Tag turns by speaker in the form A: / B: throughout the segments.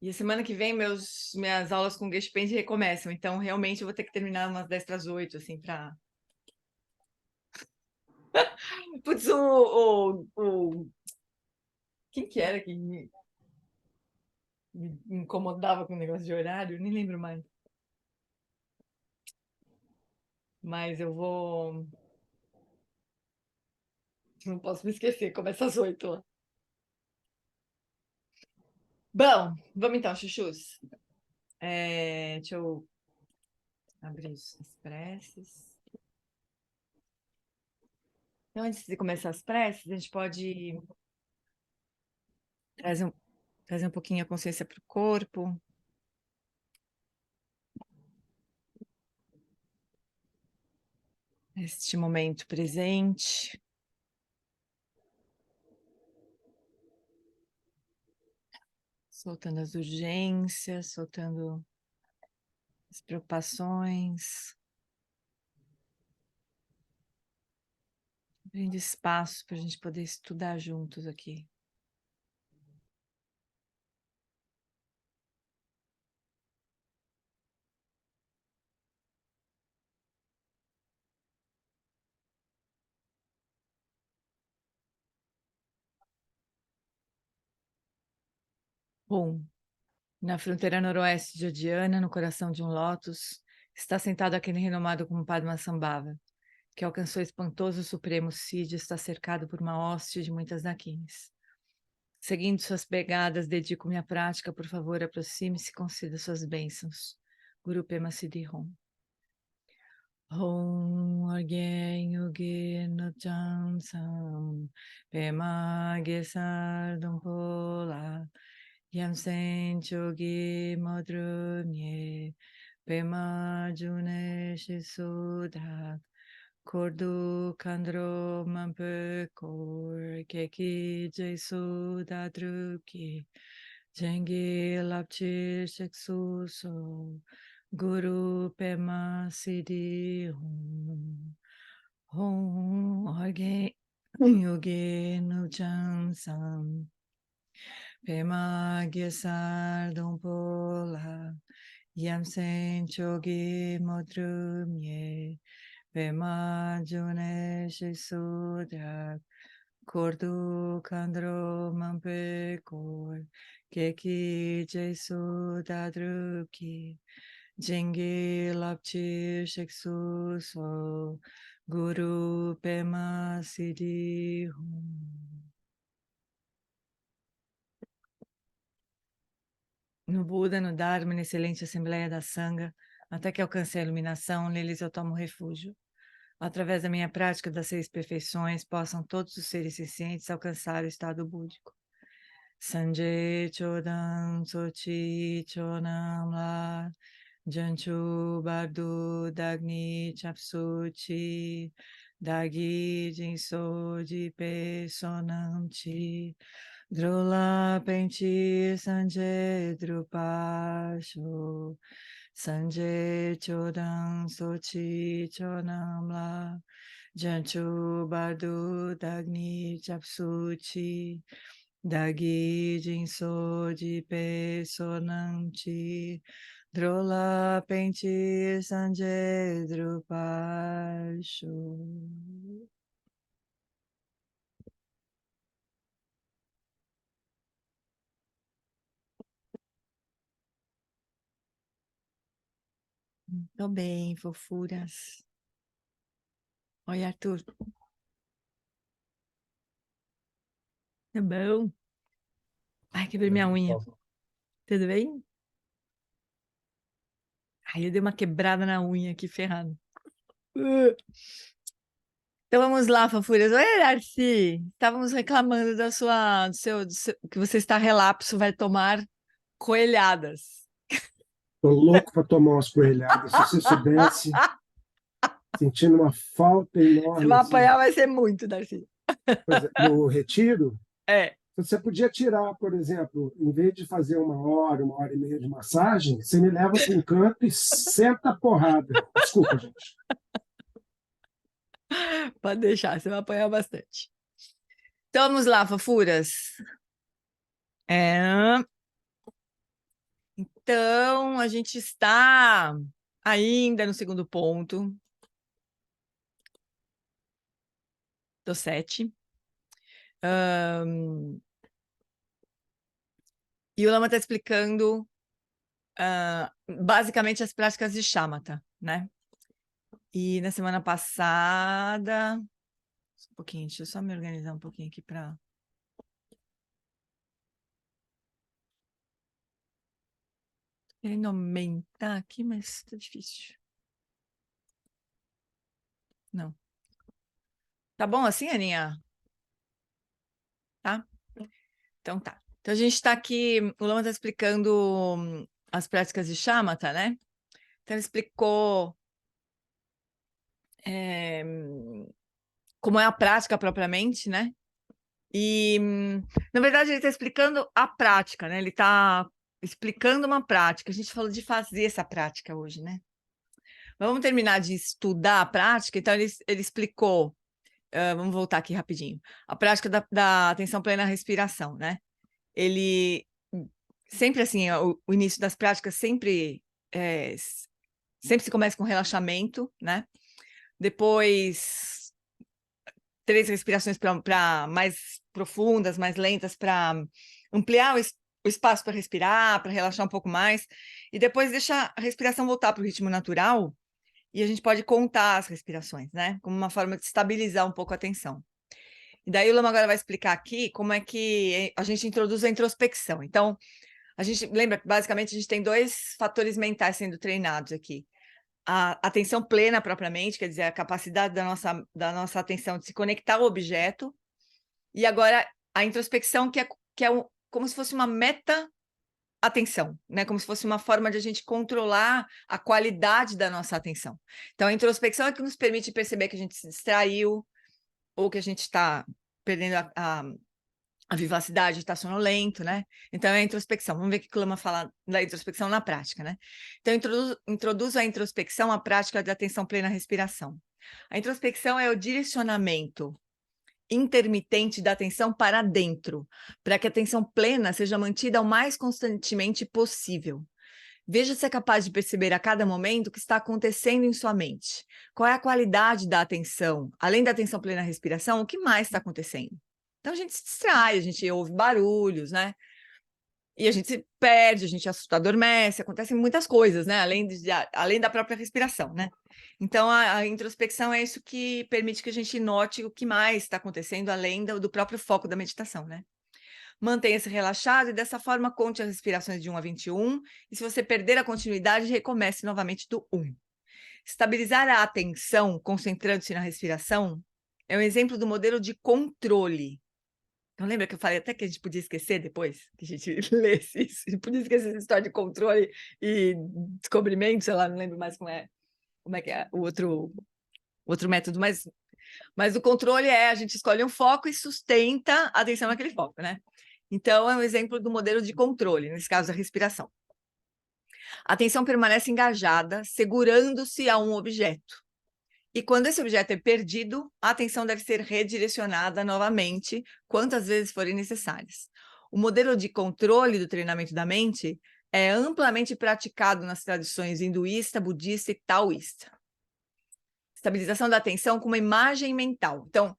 A: E semana que vem minhas aulas com Guest Paint recomeçam, então realmente eu vou ter que terminar umas 10 para as 8, assim, para... Putz, quem que era que me incomodava com o negócio de horário? Nem lembro mais. Mas eu vou... Não posso me esquecer, começa às 8 lá. Bom, vamos então, chuchus. Deixa eu abrir as preces. Então, antes de começar as preces, a gente pode trazer um pouquinho a consciência para o corpo. Este momento presente. Soltando as urgências, soltando as preocupações. Abrindo espaço para a gente poder estudar juntos aqui. Bom, na fronteira noroeste de Odiana, no coração de um lótus, está sentado aquele renomado como Padmasambhava, que alcançou o espantoso supremo Cid e está cercado por uma hoste de muitas Dakines. Seguindo suas pegadas, dedico minha prática, por favor, aproxime-se e conceda suas bênçãos. Guru Pema Siddhi Hum. Hom Argen Yogi Nocham Sam Pema Gesar Dumpola Yam Sen Chogi Madrunye Pema June Shisudak Kordu Kandro Mampe Kor Keki Jesu Dadruki Jengi Lapchi Sheksu So Guru Pema Siddhi Hum. Hum Arge Yoge Nucham Sam Pema Gesar Dumpola Yam Sen Chogi Modrumye Pema June Shisudak Kordu Kandro Mampe Kor Keki Jesu Dadruki Jengi Lapchi Sheksu So Guru Pema Siddhi Hum. No Buda, no Dharma, na excelente Assembleia da Sangha, até que alcance a iluminação, neles eu tomo refúgio. Através da minha prática das 6 perfeições, possam todos os seres sencientes alcançar o estado búdico. Sanjay Chodam Sochi Chonam La Janchu Bardu Dagni Chapsuchi Dagi Jinso Jipe Sonam Chi Drula Penti Sanjay Drupasho Sanjay Chodam Sochi Chonam La Janchu Bardu Dagni Chapsuchi Dagi Jinso Jipe Sonam Chi Drola Penti Sanjay Drupasho. Tô bem, fofuras. Oi, Arthur. Tá bom? Ai, quebrei minha unha. Tudo bem? Ai, eu dei uma quebrada na unha aqui, ferrado. Então vamos lá, fofuras. Oi, Darcy. Estávamos reclamando do seu que você está relapso, vai tomar coelhadas.
B: Tô louco para tomar umas coelhadas. Se você soubesse, sentindo uma falta
A: Você
B: enorme,
A: vai
B: assim.
A: apanhar, vai ser muito, Darcy.
B: Pois é, no retiro,
A: É.
B: você podia tirar, por exemplo, em vez de fazer 1 hora e meia de massagem, você me leva para um canto e senta a porrada. Desculpa, gente.
A: Pode deixar, você vai apanhar bastante. Então vamos lá, fofuras. Então, a gente está ainda no segundo ponto do 7. E o Lama está explicando basicamente as práticas de shamatha, né? E na semana passada... Um pouquinho, deixa eu só me organizar um pouquinho aqui para... Querendo aumentar aqui, mas tá difícil. Não. Tá bom assim, Aninha? Tá? Então tá. Então a gente está aqui, o Lama está explicando as práticas de shamatha, né? Então ele explicou como é a prática propriamente, né? E, na verdade, ele está explicando a prática, né? Ele está explicando uma prática. A gente falou de fazer essa prática hoje, né? Vamos terminar de estudar a prática. Então, ele explicou, vamos voltar aqui rapidinho, a prática da atenção plena à respiração, né? Ele, sempre assim, o início das práticas sempre se começa com relaxamento, né? Depois, 3 respirações para mais profundas, mais lentas, para ampliar o espaço para respirar, para relaxar um pouco mais, e depois deixa a respiração voltar para o ritmo natural, e a gente pode contar as respirações, né? Como uma forma de estabilizar um pouco a atenção. E daí o Lama agora vai explicar aqui como é que a gente introduz a introspecção. Então, a gente lembra que basicamente a gente tem 2 fatores mentais sendo treinados aqui. A atenção plena propriamente, quer dizer, a capacidade da nossa atenção de se conectar ao objeto, e agora a introspecção, que é como se fosse uma meta-atenção, né? Como se fosse uma forma de a gente controlar a qualidade da nossa atenção. Então, a introspecção é que nos permite perceber que a gente se distraiu, ou que a gente está perdendo a vivacidade, está sonolento, né? Então, é a introspecção. Vamos ver o que o Lama fala da introspecção na prática, né? Então, introduz a introspecção à prática de atenção plena à respiração. A introspecção é o direcionamento intermitente da atenção para dentro, para que a atenção plena seja mantida o mais constantemente possível. Veja se é capaz de perceber a cada momento o que está acontecendo em sua mente. Qual é a qualidade da atenção? Além da atenção plena à respiração, o que mais está acontecendo? Então, a gente se distrai, a gente ouve barulhos, né? E a gente se perde, a gente adormece, acontecem muitas coisas, né? Além da própria respiração, né? Então, a introspecção é isso que permite que a gente note o que mais está acontecendo, além do próprio foco da meditação, né? Mantenha-se relaxado e, dessa forma, conte as respirações de 1 a 21. E se você perder a continuidade, recomece novamente do 1. Estabilizar a atenção, concentrando-se na respiração, é um exemplo do modelo de controle. Então, lembra que eu falei até que a gente podia esquecer depois que a gente lesse isso? A gente podia esquecer essa história de controle e descobrimento, sei lá, não lembro mais como é que é o outro método, mas o controle a gente escolhe um foco e sustenta a atenção naquele foco, né? Então, é um exemplo do modelo de controle, nesse caso, a respiração. A atenção permanece engajada, segurando-se a um objeto. E quando esse objeto é perdido, a atenção deve ser redirecionada novamente, quantas vezes forem necessárias. O modelo de controle do treinamento da mente é amplamente praticado nas tradições hinduísta, budista e taoísta. Estabilização da atenção com uma imagem mental. Então,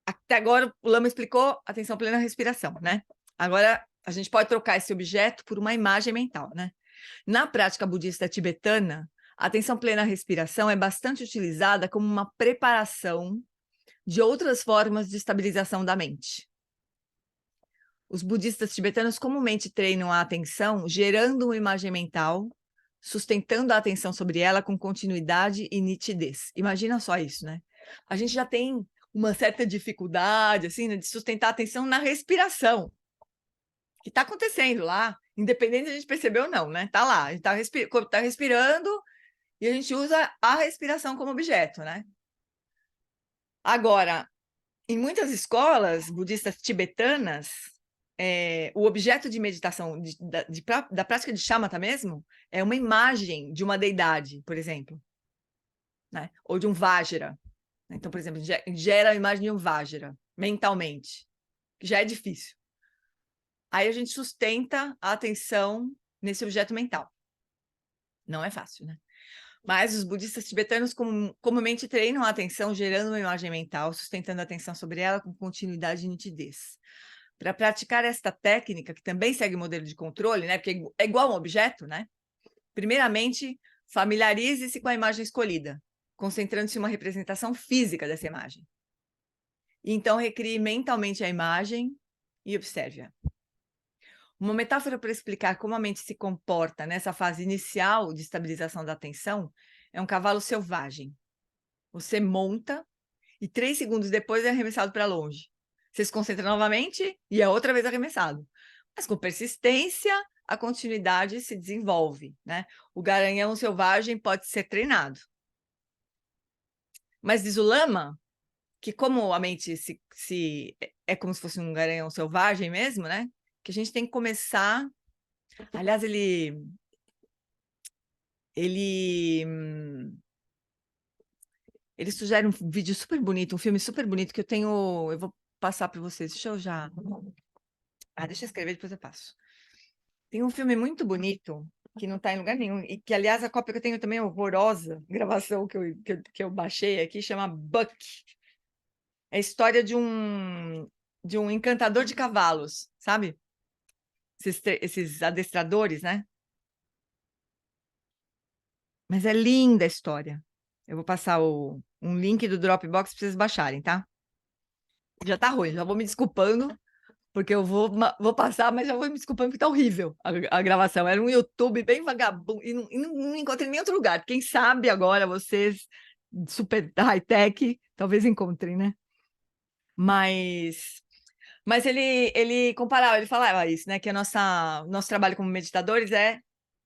A: até agora o Lama explicou atenção plena à respiração, né? Agora, a gente pode trocar esse objeto por uma imagem mental, né? Na prática budista tibetana, a atenção plena à respiração é bastante utilizada como uma preparação de outras formas de estabilização da mente. Os budistas tibetanos comumente treinam a atenção gerando uma imagem mental, sustentando a atenção sobre ela com continuidade e nitidez. Imagina só isso, né? A gente já tem uma certa dificuldade, assim, né, de sustentar a atenção na respiração, que está acontecendo lá, independente de a gente perceber ou não, né? Está lá, a gente está respirando e a gente usa a respiração como objeto, né? Agora, em muitas escolas budistas tibetanas, o objeto de meditação, da prática de shamatha mesmo, é uma imagem de uma deidade, por exemplo, né? Ou de um vajra. Então, por exemplo, gera a imagem de um vajra, mentalmente, que já é difícil. Aí a gente sustenta a atenção nesse objeto mental. Não é fácil, né? Mas os budistas tibetanos comumente treinam a atenção gerando uma imagem mental, sustentando a atenção sobre ela com continuidade e nitidez. Para praticar esta técnica, que também segue o modelo de controle, né? Porque é igual a um objeto, né? Primeiramente, familiarize-se com a imagem escolhida, concentrando-se em uma representação física dessa imagem. E então, recrie mentalmente a imagem e observe-a. Uma metáfora para explicar como a mente se comporta nessa fase inicial de estabilização da atenção é um cavalo selvagem. Você monta e 3 segundos depois é arremessado para longe. Você se concentra novamente e é outra vez arremessado. Mas com persistência, a continuidade se desenvolve, né? O garanhão selvagem pode ser treinado. Mas diz o Lama que como a mente é como se fosse um garanhão selvagem mesmo, né? Que a gente tem que começar. Aliás, ele sugere um vídeo super bonito, um filme super bonito que eu vou passar para vocês. Deixa eu já. Deixa eu escrever, depois eu passo. Tem um filme muito bonito que não está em lugar nenhum, e que, aliás, a cópia que eu tenho também é horrorosa, gravação que eu baixei aqui, chama Buck. É a história de um encantador de cavalos, sabe? Esses adestradores, né? Mas é linda a história. Eu vou passar um link do Dropbox para vocês baixarem, tá? Já tá ruim, já vou me desculpando, porque eu vou passar, mas já vou me desculpando porque tá horrível a gravação. Era um YouTube bem vagabundo e não encontrei em nenhum outro lugar. Quem sabe agora vocês, super high-tech, talvez encontrem, né? Mas ele comparava, ele falava isso, né? Que nosso trabalho como meditadores é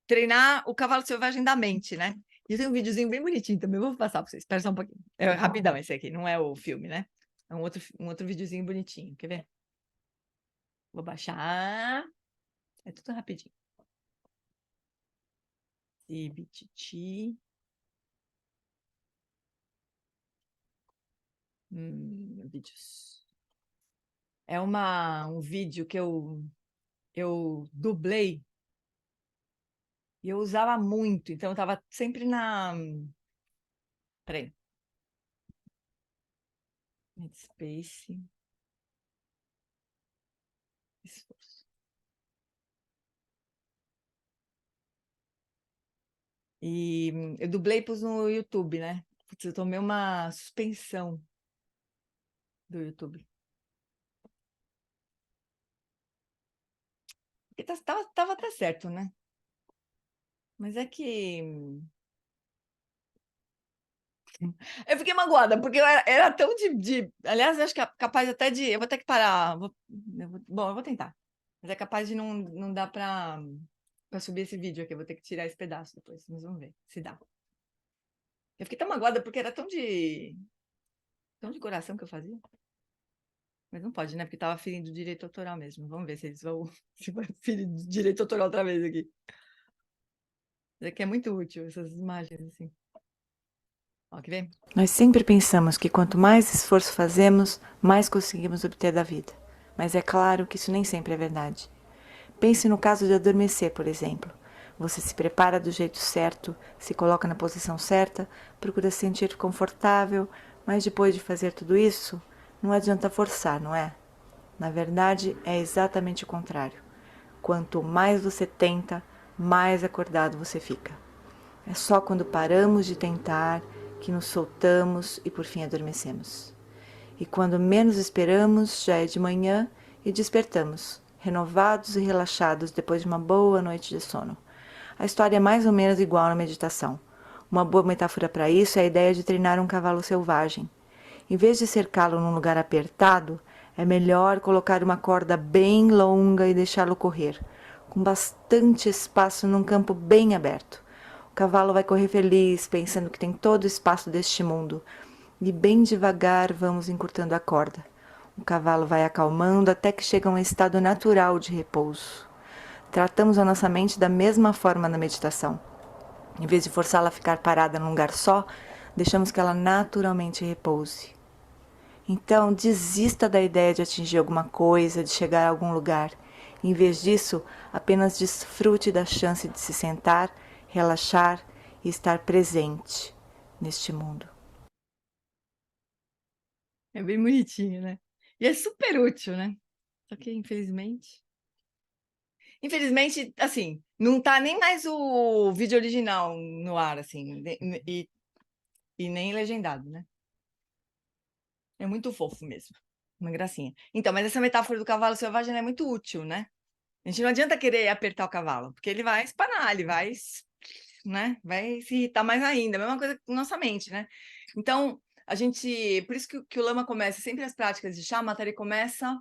A: treinar o cavalo selvagem da mente, né? E tem um videozinho bem bonitinho também, vou passar para vocês. Espera só um pouquinho. É rapidão esse aqui, não é o filme, né? É um outro videozinho bonitinho. Quer ver? Vou baixar. É tudo rapidinho. Ibititi. Vídeos. É um vídeo que eu dublei e eu usava muito, então eu estava sempre na. Peraí. Headspace. Esforço. E eu dublei e pus no YouTube, né? Putz, eu tomei uma suspensão do YouTube. Porque tava até certo, né? Mas é que eu fiquei magoada, porque era tão Aliás, eu acho que é capaz até de. Eu vou ter que parar. Bom, eu vou tentar. Mas é capaz de não dar para subir esse vídeo aqui. Eu vou ter que tirar esse pedaço depois. Mas vamos ver se dá. Eu fiquei tão magoada porque era tão de coração que eu fazia. Mas não pode, né? Porque tava ferindo o direito autoral mesmo. Vamos ver se eles vão se vai ferir direito autoral outra vez aqui. Mas é que é muito útil essas imagens, assim. Ó, quer ver? Nós sempre pensamos que quanto mais esforço fazemos, mais conseguimos obter da vida. Mas é claro que isso nem sempre é verdade. Pense no caso de adormecer, por exemplo. Você se prepara do jeito certo, se coloca na posição certa, procura se sentir confortável, mas depois de fazer tudo isso, não adianta forçar, não é? Na verdade, é exatamente o contrário. Quanto mais você tenta, mais acordado você fica. É só quando paramos de tentar que nos soltamos e por fim adormecemos. E quando menos esperamos, já é de manhã e despertamos, renovados e relaxados depois de uma boa noite de sono. A história é mais ou menos igual na meditação. Uma boa metáfora para isso é a ideia de treinar um cavalo selvagem. Em vez de cercá-lo num lugar apertado, é melhor colocar uma corda bem longa e deixá-lo correr, com bastante espaço num campo bem aberto. O cavalo vai correr feliz, pensando que tem todo o espaço deste mundo, e bem devagar vamos encurtando a corda. O cavalo vai acalmando até que chega a um estado natural de repouso. Tratamos a nossa mente da mesma forma na meditação. Em vez de forçá-la a ficar parada num lugar só, deixamos que ela naturalmente repouse. Então, desista da ideia de atingir alguma coisa, de chegar a algum lugar,
C: Em vez disso, apenas desfrute da chance de se sentar, relaxar e estar presente neste mundo.
A: É bem bonitinho, né? E é super útil, né? Só que, infelizmente, assim, não tá nem mais o vídeo original no ar, assim, e nem legendado, né? É muito fofo mesmo. Uma gracinha. Então, mas essa metáfora do cavalo selvagem ela é muito útil, né? A gente não adianta querer apertar o cavalo, porque ele vai espanar, ele vai, né? Vai se irritar mais ainda. A mesma coisa com nossa mente, né? Então, a gente. Por isso que o Lama começa sempre as práticas de Shamatha, ele começa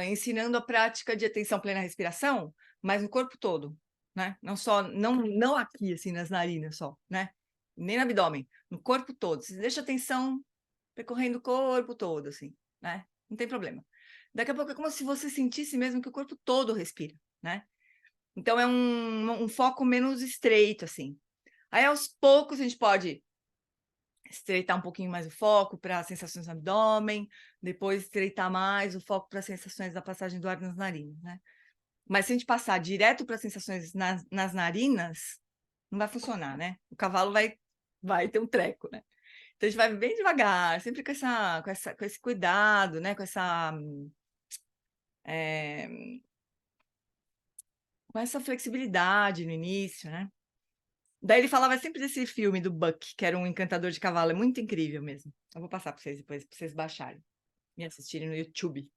A: ensinando a prática de atenção plena à respiração, mas no corpo todo, né? Não aqui, assim, nas narinas só, né? Nem no abdômen, no corpo todo. Você deixa a atenção percorrendo o corpo todo, assim, né? Não tem problema. Daqui a pouco é como se você sentisse mesmo que o corpo todo respira, né? Então é um foco menos estreito, assim. Aí aos poucos a gente pode estreitar um pouquinho mais o foco para sensações no abdômen, depois estreitar mais o foco para sensações da passagem do ar nas narinas, né? Mas se a gente passar direto para sensações nas narinas, não vai funcionar, né? O cavalo vai ter um treco, né? Então a gente vai bem devagar, sempre com esse cuidado, né? Com essa flexibilidade no início, né? Daí ele falava sempre desse filme do Buck, que era um encantador de cavalo, é muito incrível mesmo. Eu vou passar para vocês depois, para vocês baixarem e assistirem no YouTube.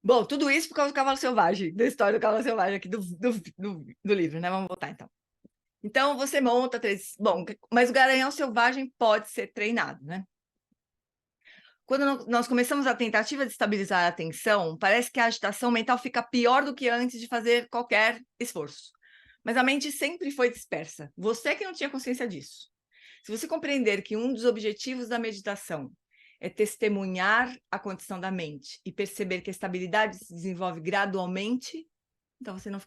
A: Bom, tudo isso por causa do cavalo selvagem, da história do cavalo selvagem aqui do livro, né? Vamos voltar então. Então você monta três. Bom, mas o garanhão selvagem pode ser treinado, né? Quando nós começamos a tentativa de estabilizar a atenção, parece que a agitação mental fica pior do que antes de fazer qualquer esforço. Mas a mente sempre foi dispersa. Você que não tinha consciência disso. Se você compreender que um dos objetivos da meditação é testemunhar a condição da mente e perceber que a estabilidade se desenvolve gradualmente, então você não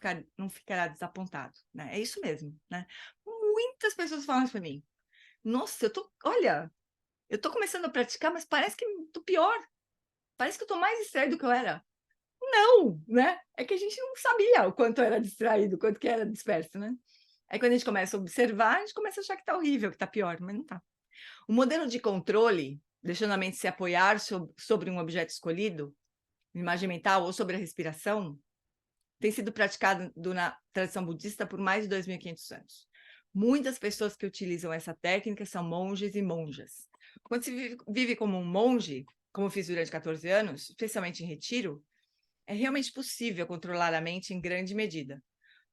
A: ficará desapontado, né? É isso mesmo, né? Muitas pessoas falam isso para mim. Nossa, olha, eu tô começando a praticar, mas parece que tô pior. Parece que eu tô mais distraído do que eu era. Não, né? É que a gente não sabia o quanto era distraído, o quanto que era disperso, né? Aí quando a gente começa a observar, a gente começa a achar que tá horrível, que tá pior, mas não tá. O modelo de controle, deixando a mente se apoiar sobre um objeto escolhido, imagem mental ou sobre a respiração, tem sido praticado na tradição budista por mais de 2.500 anos. Muitas pessoas que utilizam essa técnica são monges e monjas. Quando se vive como um monge, como eu fiz durante 14 anos, especialmente em retiro, é realmente possível controlar a mente em grande medida.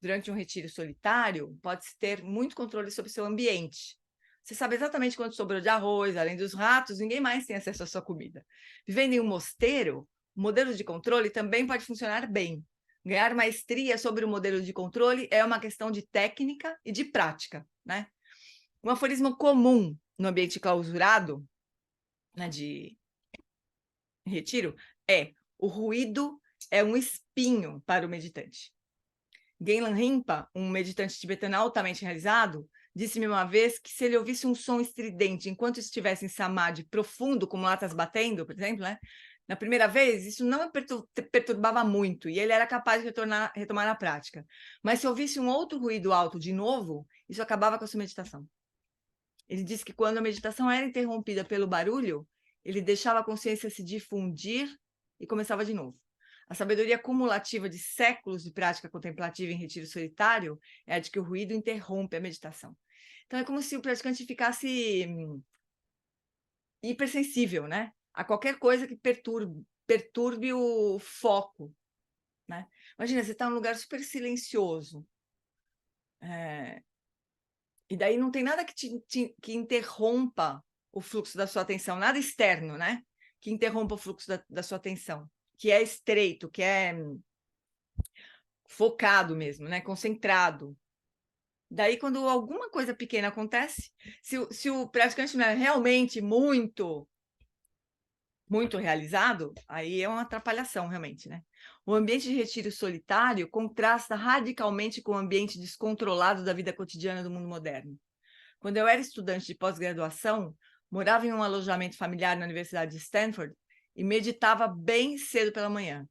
A: Durante um retiro solitário, pode-se ter muito controle sobre o seu ambiente. Você sabe exatamente quanto sobrou de arroz, além dos ratos, ninguém mais tem acesso à sua comida. Vivendo em um mosteiro, o modelo de controle também pode funcionar bem. Ganhar maestria sobre o modelo de controle é uma questão de técnica e de prática, né? Um aforismo comum no ambiente clausurado, né, de retiro, é: o ruído é um espinho para o meditante. Genlan Rinpa, um meditante tibetano altamente realizado, disse-me uma vez que se ele ouvisse um som estridente enquanto estivesse em samadhi profundo, como latas batendo, por exemplo, né? Na primeira vez, isso não perturbava muito e ele era capaz de retomar a prática. Mas se ouvisse um outro ruído alto de novo, isso acabava com a sua meditação. Ele disse que quando a meditação era interrompida pelo barulho, ele deixava a consciência se difundir e começava de novo. A sabedoria cumulativa de séculos de prática contemplativa em retiro solitário é a de que o ruído interrompe a meditação. Então é como se o praticante ficasse hipersensível, né? A qualquer coisa que perturbe o foco, né? Imagina, você está num lugar super silencioso, e daí não tem nada que interrompa o fluxo da sua atenção, nada externo, né? Que interrompa o fluxo da sua atenção, que é estreito, que é focado mesmo, né? Concentrado. Daí, quando alguma coisa pequena acontece, se o praticante não é realmente muito realizado, aí é uma atrapalhação, realmente, né? O ambiente de retiro solitário contrasta radicalmente com o ambiente descontrolado da vida cotidiana do mundo moderno. Quando eu era estudante de pós-graduação, morava em um alojamento familiar na Universidade de Stanford e meditava bem cedo pela manhã.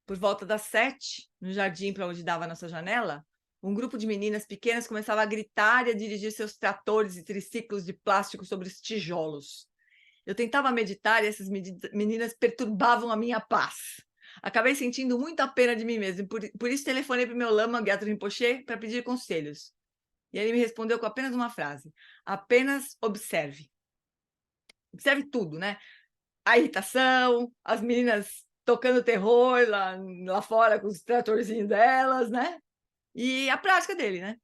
A: Por volta das 7, no jardim para onde dava a nossa janela, um grupo de meninas pequenas começava a gritar e a dirigir seus tratores e triciclos de plástico sobre os tijolos. Eu tentava meditar e essas meninas perturbavam a minha paz. Acabei sentindo muita pena de mim mesmo, por isso telefonei para o meu lama, Gyatso Rinpoche, para pedir conselhos. E ele me respondeu com apenas uma frase: apenas observe. Observe tudo, né? A irritação, as meninas tocando terror lá fora com os tratorzinhos delas, né? E a prática dele, né?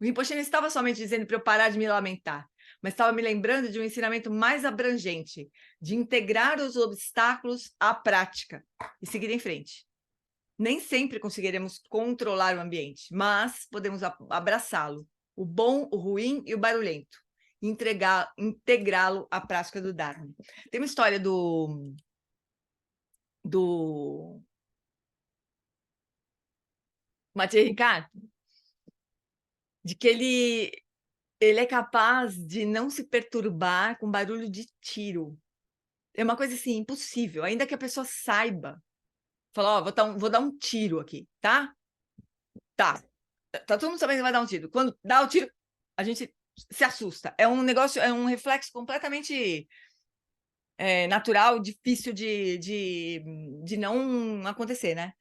A: O Rinpoche não estava somente dizendo para eu parar de me lamentar, mas estava me lembrando de um ensinamento mais abrangente, de integrar os obstáculos à prática e seguir em frente. Nem sempre conseguiremos controlar o ambiente, mas podemos abraçá-lo, o bom, o ruim e o barulhento, e integrá-lo à prática do Dharma. Tem uma história do Matia Ricardo, de que ele é capaz de não se perturbar com barulho de tiro. É uma coisa assim, impossível, ainda que a pessoa saiba. Falar, ó, vou dar um tiro aqui, tá? Tá. Tá todo mundo sabendo que vai dar um tiro. Quando dá o tiro, a gente se assusta. É um negócio, é um reflexo completamente natural, difícil de não acontecer, né?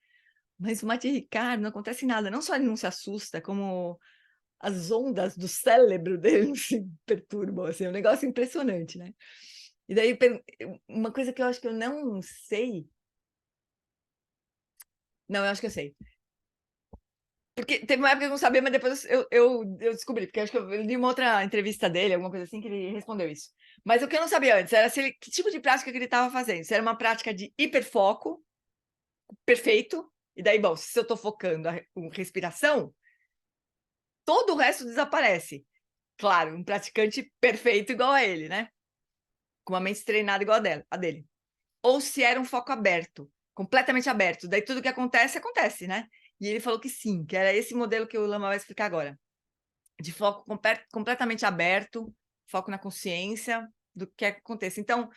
A: Mas o Matia Ricardo não acontece nada. Não só ele não se assusta, como as ondas do cérebro dele não se perturbam. Assim, é um negócio impressionante, né? E daí, uma coisa que eu acho que eu não sei. Não, eu acho que eu sei. Porque teve uma época que eu não sabia, mas depois eu descobri, porque acho que eu li uma outra entrevista dele, alguma coisa assim, que ele respondeu isso. Mas o que eu não sabia antes era que tipo de prática que ele estava fazendo. Se era uma prática de hiperfoco, perfeito, e daí, bom, se eu estou focando com respiração, todo o resto desaparece. Claro, um praticante perfeito igual a ele, né? Com uma mente treinada igual a dele. Ou se era um foco aberto, completamente aberto. Daí tudo que acontece, acontece, né? E ele falou que sim, que era esse modelo que o Lama vai explicar agora. De foco completamente aberto, foco na consciência do que quer que aconteça. Então,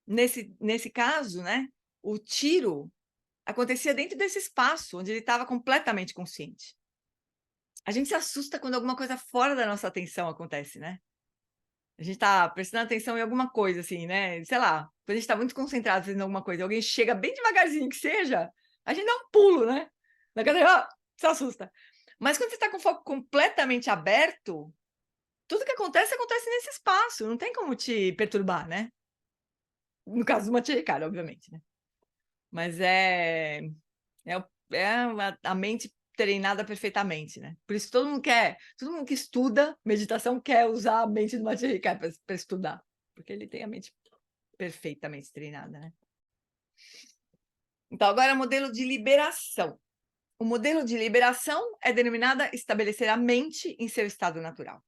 A: nesse caso, né, o tiro acontecia dentro desse espaço, onde ele estava completamente consciente. A gente se assusta quando alguma coisa fora da nossa atenção acontece, né? A gente está prestando atenção em alguma coisa, assim, né? Sei lá, quando a gente está muito concentrado fazendo alguma coisa, alguém chega bem devagarzinho que seja, a gente dá um pulo, né? Na cadeira, se assusta. Mas quando você está com o foco completamente aberto, tudo que acontece, acontece nesse espaço, não tem como te perturbar, né? No caso do Matia Ricardo, obviamente, né? Mas é a mente treinada perfeitamente, né? Por isso todo mundo que estuda meditação quer usar a mente do Matia Ricardo para estudar, porque ele tem a mente perfeitamente treinada, né? Então, agora modelo de liberação. O modelo de liberação é denominada estabelecer a mente em seu estado natural.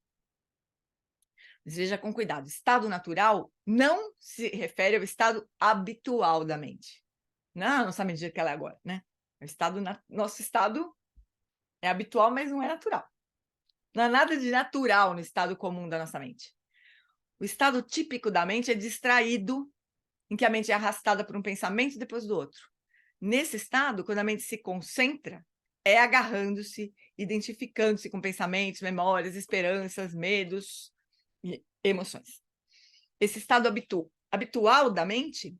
A: Mas veja com cuidado, estado natural não se refere ao estado habitual da mente. Não a nossa mente do jeito que ela é agora, né? Nosso estado é habitual, mas não é natural. Não há nada de natural no estado comum da nossa mente. O estado típico da mente é distraído, em que a mente é arrastada por um pensamento depois do outro. Nesse estado, quando a mente se concentra, é agarrando-se, identificando-se com pensamentos, memórias, esperanças, medos e emoções. Esse estado habitual da mente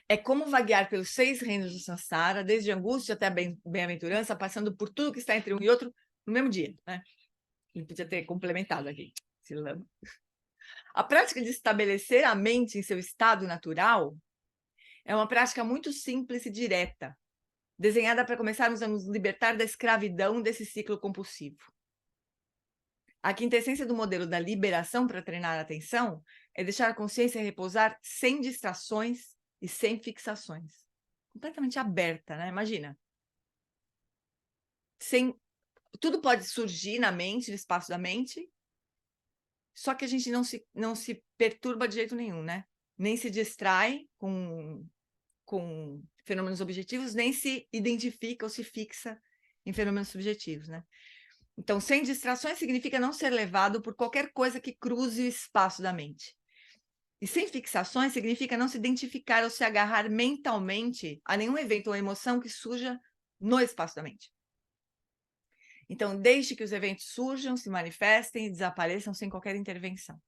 A: é como vaguear pelos 6 reinos do Sansara, desde a angústia até a bem-aventurança, passando por tudo que está entre um e outro no mesmo dia, né? Ele podia ter complementado aqui, esse lama. A prática de estabelecer a mente em seu estado natural é uma prática muito simples e direta, desenhada para começarmos a nos libertar da escravidão desse ciclo compulsivo. A quintessência do modelo da liberação para treinar a atenção é deixar a consciência repousar sem distrações e sem fixações. Completamente aberta, né? Imagina. Tudo pode surgir na mente, no espaço da mente, só que a gente não se perturba de jeito nenhum, né? Nem se distrai com fenômenos objetivos, nem se identifica ou se fixa em fenômenos subjetivos, né? Então, sem distrações significa não ser levado por qualquer coisa que cruze o espaço da mente. E sem fixações significa não se identificar ou se agarrar mentalmente a nenhum evento ou emoção que surja no espaço da mente. Então, deixe que os eventos surjam, se manifestem e desapareçam sem qualquer intervenção.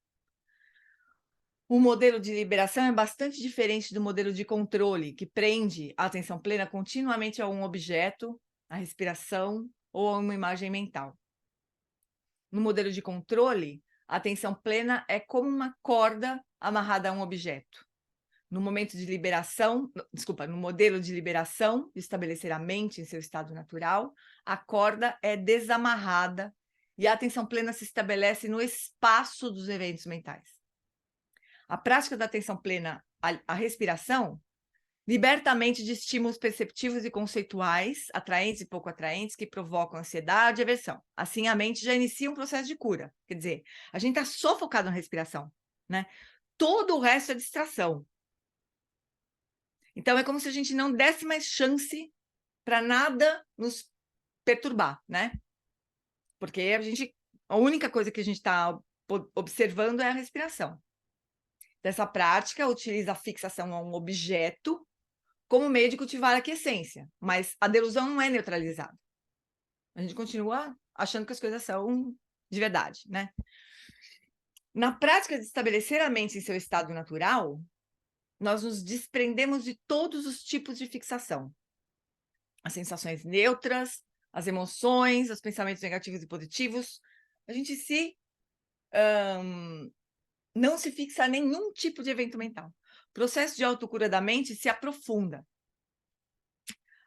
A: O modelo de liberação é bastante diferente do modelo de controle, que prende a atenção plena continuamente a um objeto, a respiração ou a uma imagem mental. No modelo de controle, a atenção plena é como uma corda amarrada a um objeto. No momento de liberação, no modelo de liberação, de estabelecer a mente em seu estado natural, a corda é desamarrada e a atenção plena se estabelece no espaço dos eventos mentais. A prática da atenção plena à respiração liberta a mente de estímulos perceptivos e conceituais, atraentes e pouco atraentes, que provocam ansiedade e aversão. Assim, a mente já inicia um processo de cura. Quer dizer, a gente está só focado na respiração, né? Todo o resto é distração. Então, é como se a gente não desse mais chance para nada nos perturbar, né? Porque a única coisa que a gente está observando é a respiração. Dessa prática, utiliza a fixação a um objeto como meio de cultivar a aquiescência, mas a delusão não é neutralizada. A gente continua achando que as coisas são de verdade, né? Na prática de estabelecer a mente em seu estado natural, nós nos desprendemos de todos os tipos de fixação. As sensações neutras, as emoções, os pensamentos negativos e positivos. A gente não se fixa a nenhum tipo de evento mental. O processo de autocura da mente se aprofunda.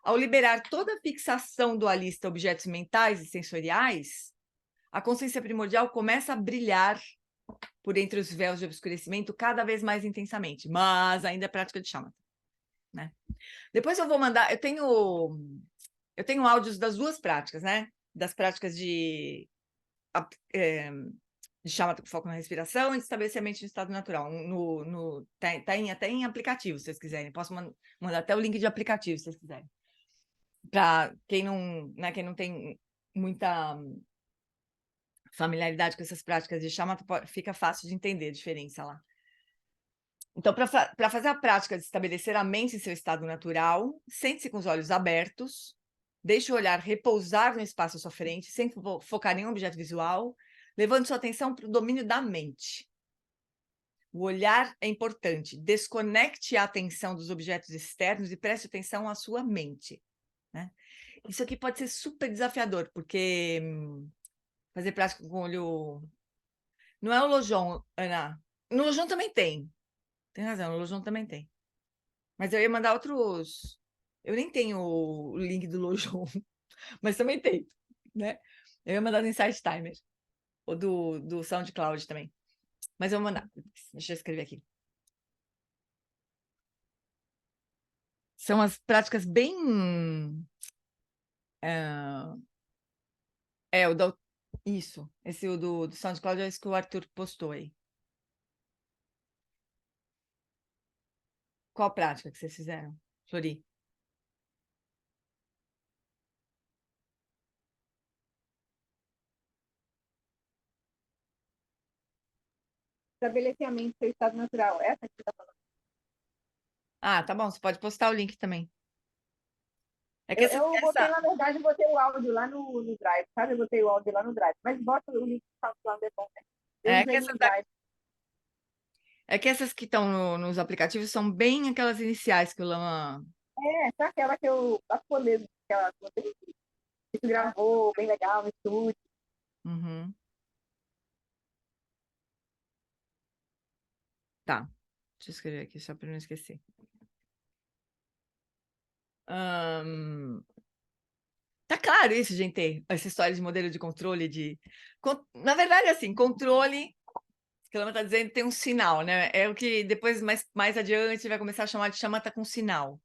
A: Ao liberar toda a fixação dualista a objetos mentais e sensoriais, a consciência primordial começa a brilhar por entre os véus de obscurecimento cada vez mais intensamente, mas ainda é prática de shamatha, né? Depois eu vou mandar, eu tenho áudios das duas práticas, né? Das práticas de shamatha com foco na respiração e de estabelecimento de estado natural. Até em aplicativo, se vocês quiserem. Posso mandar até o link de aplicativo, se vocês quiserem. Para quem não tem muita familiaridade com essas práticas de shamatha, fica fácil de entender a diferença lá. Então, para fazer a prática de estabelecer a mente em seu estado natural, sente-se com os olhos abertos, deixe o olhar repousar no espaço à sua frente, sem focar em um objeto visual, levando sua atenção para o domínio da mente. O olhar é importante. Desconecte a atenção dos objetos externos e preste atenção à sua mente, né? Isso aqui pode ser super desafiador, porque fazer prática com o olho... Não é o Lojong, Ana. No Lojong também tem. Tem razão, no Lojong também tem. Mas eu ia mandar outros... Eu nem tenho o link do Lojong, mas também tem, né? Eu ia mandar do Insight Timer, ou do SoundCloud também. Mas eu vou mandar. Deixa eu escrever aqui. São as práticas bem... Isso. Esse do SoundCloud é esse que o Arthur postou aí. Qual prática que vocês fizeram, Flori?
C: Estabelecer a mente em seu estado natural. Essa que você está falando.
A: Ah, tá bom. Você pode postar o link também. É que
C: Eu botei, na verdade, botei o áudio lá no Drive, sabe? Eu botei o áudio lá no Drive. Mas bota o link do SoundCloud, é bom, né?
A: É que essas que estão nos aplicativos são bem aquelas iniciais que o Lama...
C: Essa é aquela que eu passou mesmo, aquela que você gravou, bem legal, no estúdio.
A: Uhum. Tá. Deixa eu escrever aqui, só para não esquecer. Tá claro isso, gente? Essa história de modelo de controle Na verdade, assim, controle, que ela está dizendo, tem um sinal, né? É o que depois, mais adiante, vai começar a chamar de shamatha com sinal.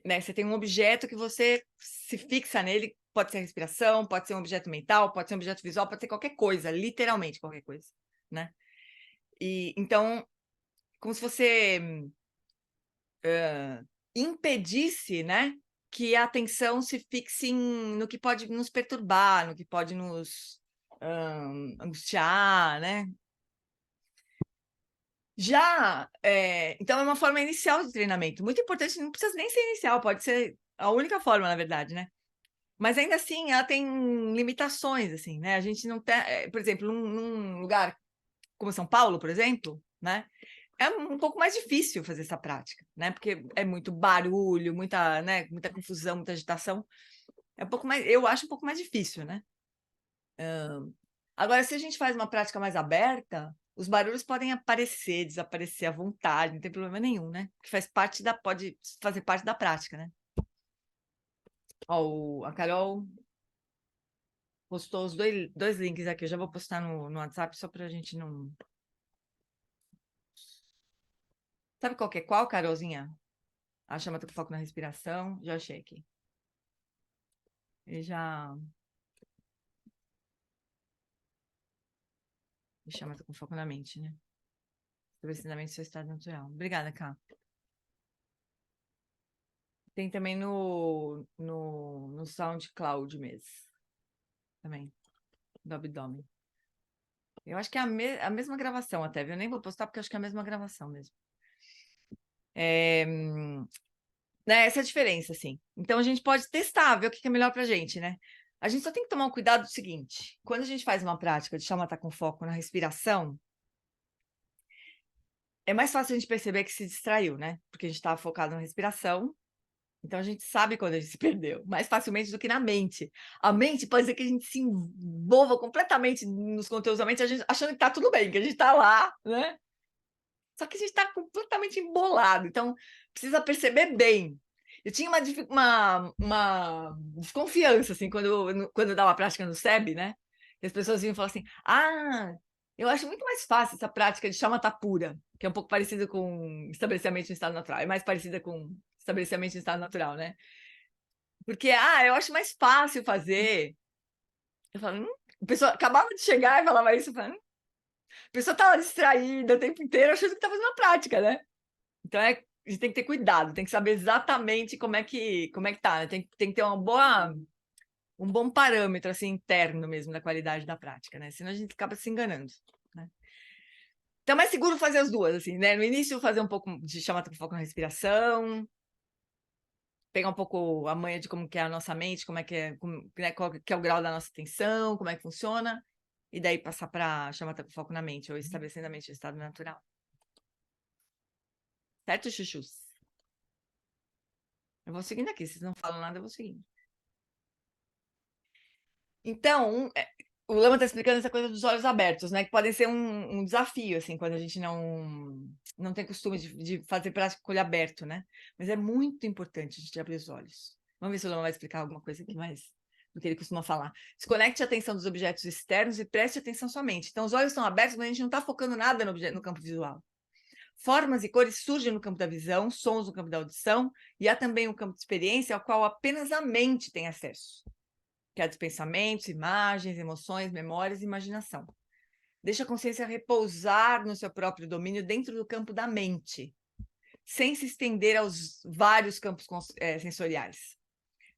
A: Né? Você tem um objeto que você se fixa nele, pode ser a respiração, pode ser um objeto mental, pode ser um objeto visual, pode ser qualquer coisa, literalmente qualquer coisa, né? E, então, como se você impedisse, né, que a atenção se fixe no que pode nos perturbar, no que pode nos angustiar, né? Então é uma forma inicial de treinamento. Muito importante, não precisa nem ser inicial, pode ser a única forma, na verdade, né? Mas ainda assim, ela tem limitações, assim, né? A gente não tem, por exemplo, num lugar como São Paulo, por exemplo, né? É um pouco mais difícil fazer essa prática, né? Porque é muito barulho, muita, né? Muita confusão, muita agitação. É um pouco mais, eu acho um pouco mais difícil, né? Agora, se a gente faz uma prática mais aberta, os barulhos podem aparecer, desaparecer à vontade, não tem problema nenhum, né? Que pode fazer parte da prática, né? Ó, a Carol postou os dois links aqui, eu já vou postar no WhatsApp só para a gente não. Sabe qual que é qual, Carolzinha? A chama com foco na respiração, já achei aqui. E já. Me chama com foco na mente, né? Precisamente seu estado natural. Obrigada, Cá. Tem também no SoundCloud mesmo. Também. Do abdômen. Eu acho que é a mesma gravação até, viu? Eu nem vou postar porque eu acho que é a mesma gravação mesmo. Né, essa é a diferença, assim. Então, a gente pode testar, ver o que é melhor pra gente, né? A gente só tem que tomar um cuidado do seguinte. Quando a gente faz uma prática de chamata com foco na respiração, é mais fácil a gente perceber que se distraiu, né? Porque a gente estava focado na respiração. Então, a gente sabe quando a gente se perdeu, mais facilmente do que na mente. A mente pode ser que a gente se envolva completamente nos conteúdos da mente, achando que tá tudo bem, que a gente tá lá, né? Só que a gente tá completamente embolado. Então, precisa perceber bem. Eu tinha uma desconfiança, assim, quando eu dava prática no SEB, né? E as pessoas vinham e falavam assim, eu acho muito mais fácil essa prática de chamata pura, que é um pouco parecida com estabelecimento em estado natural, é mais parecida com estabelecimento em estado natural, né? Porque, eu acho mais fácil fazer. Eu falo, a pessoa acabava de chegar e falava isso, eu falava, a pessoa estava distraída o tempo inteiro, achando que estava fazendo uma prática, né? Então, a gente tem que ter cuidado, tem que saber exatamente como é que tá, né? Tem que ter um bom parâmetro, assim, interno mesmo da qualidade da prática, né? Senão a gente acaba se enganando, né? Então, é mais seguro fazer as duas, assim, né? No início, fazer um pouco de chamada com foco na respiração, pegar um pouco a manha de como que é a nossa mente, como é que é, né, qual que é o grau da nossa atenção, como é que funciona, e daí passar para chamada com foco na mente, ou estabelecendo a mente em estado natural. Certo, chuchus? Eu vou seguindo aqui, vocês não falam nada, eu vou seguindo. Então, o Lama está explicando essa coisa dos olhos abertos, né? Que podem ser um desafio, assim, quando a gente não tem costume de fazer prática com o olho aberto, né? Mas é muito importante a gente abrir os olhos. Vamos ver se o Lama vai explicar alguma coisa aqui mais do que ele costuma falar. Desconecte a atenção dos objetos externos e preste atenção somente. Então, os olhos estão abertos, mas a gente não está focando nada no campo visual. Formas e cores surgem no campo da visão, sons no campo da audição, e há também um campo de experiência ao qual apenas a mente tem acesso, que é dos pensamentos, imagens, emoções, memórias e imaginação. Deixa a consciência repousar no seu próprio domínio dentro do campo da mente, sem se estender aos vários campos sensoriais.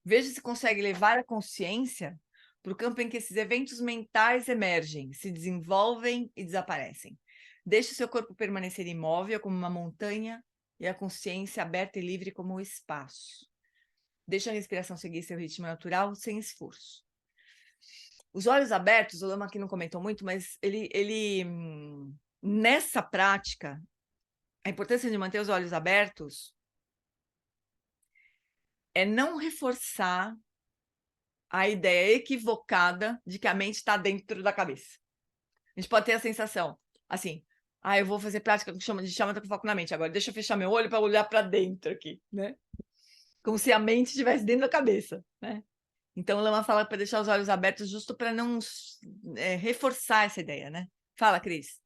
A: Veja se consegue levar a consciência para o campo em que esses eventos mentais emergem, se desenvolvem e desaparecem. Deixe o seu corpo permanecer imóvel como uma montanha e a consciência aberta e livre como o espaço. Deixe a respiração seguir seu ritmo natural, sem esforço. Os olhos abertos, o Lama aqui não comentou muito, mas ele nessa prática, a importância de manter os olhos abertos é não reforçar a ideia equivocada de que a mente está dentro da cabeça. A gente pode ter a sensação, assim, eu vou fazer prática de chamada com foco na mente agora, deixa eu fechar meu olho para olhar para dentro aqui, né? Como se a mente estivesse dentro da cabeça, né? Então, o Lama fala para deixar os olhos abertos justo para não reforçar essa ideia, né? Fala, Cris.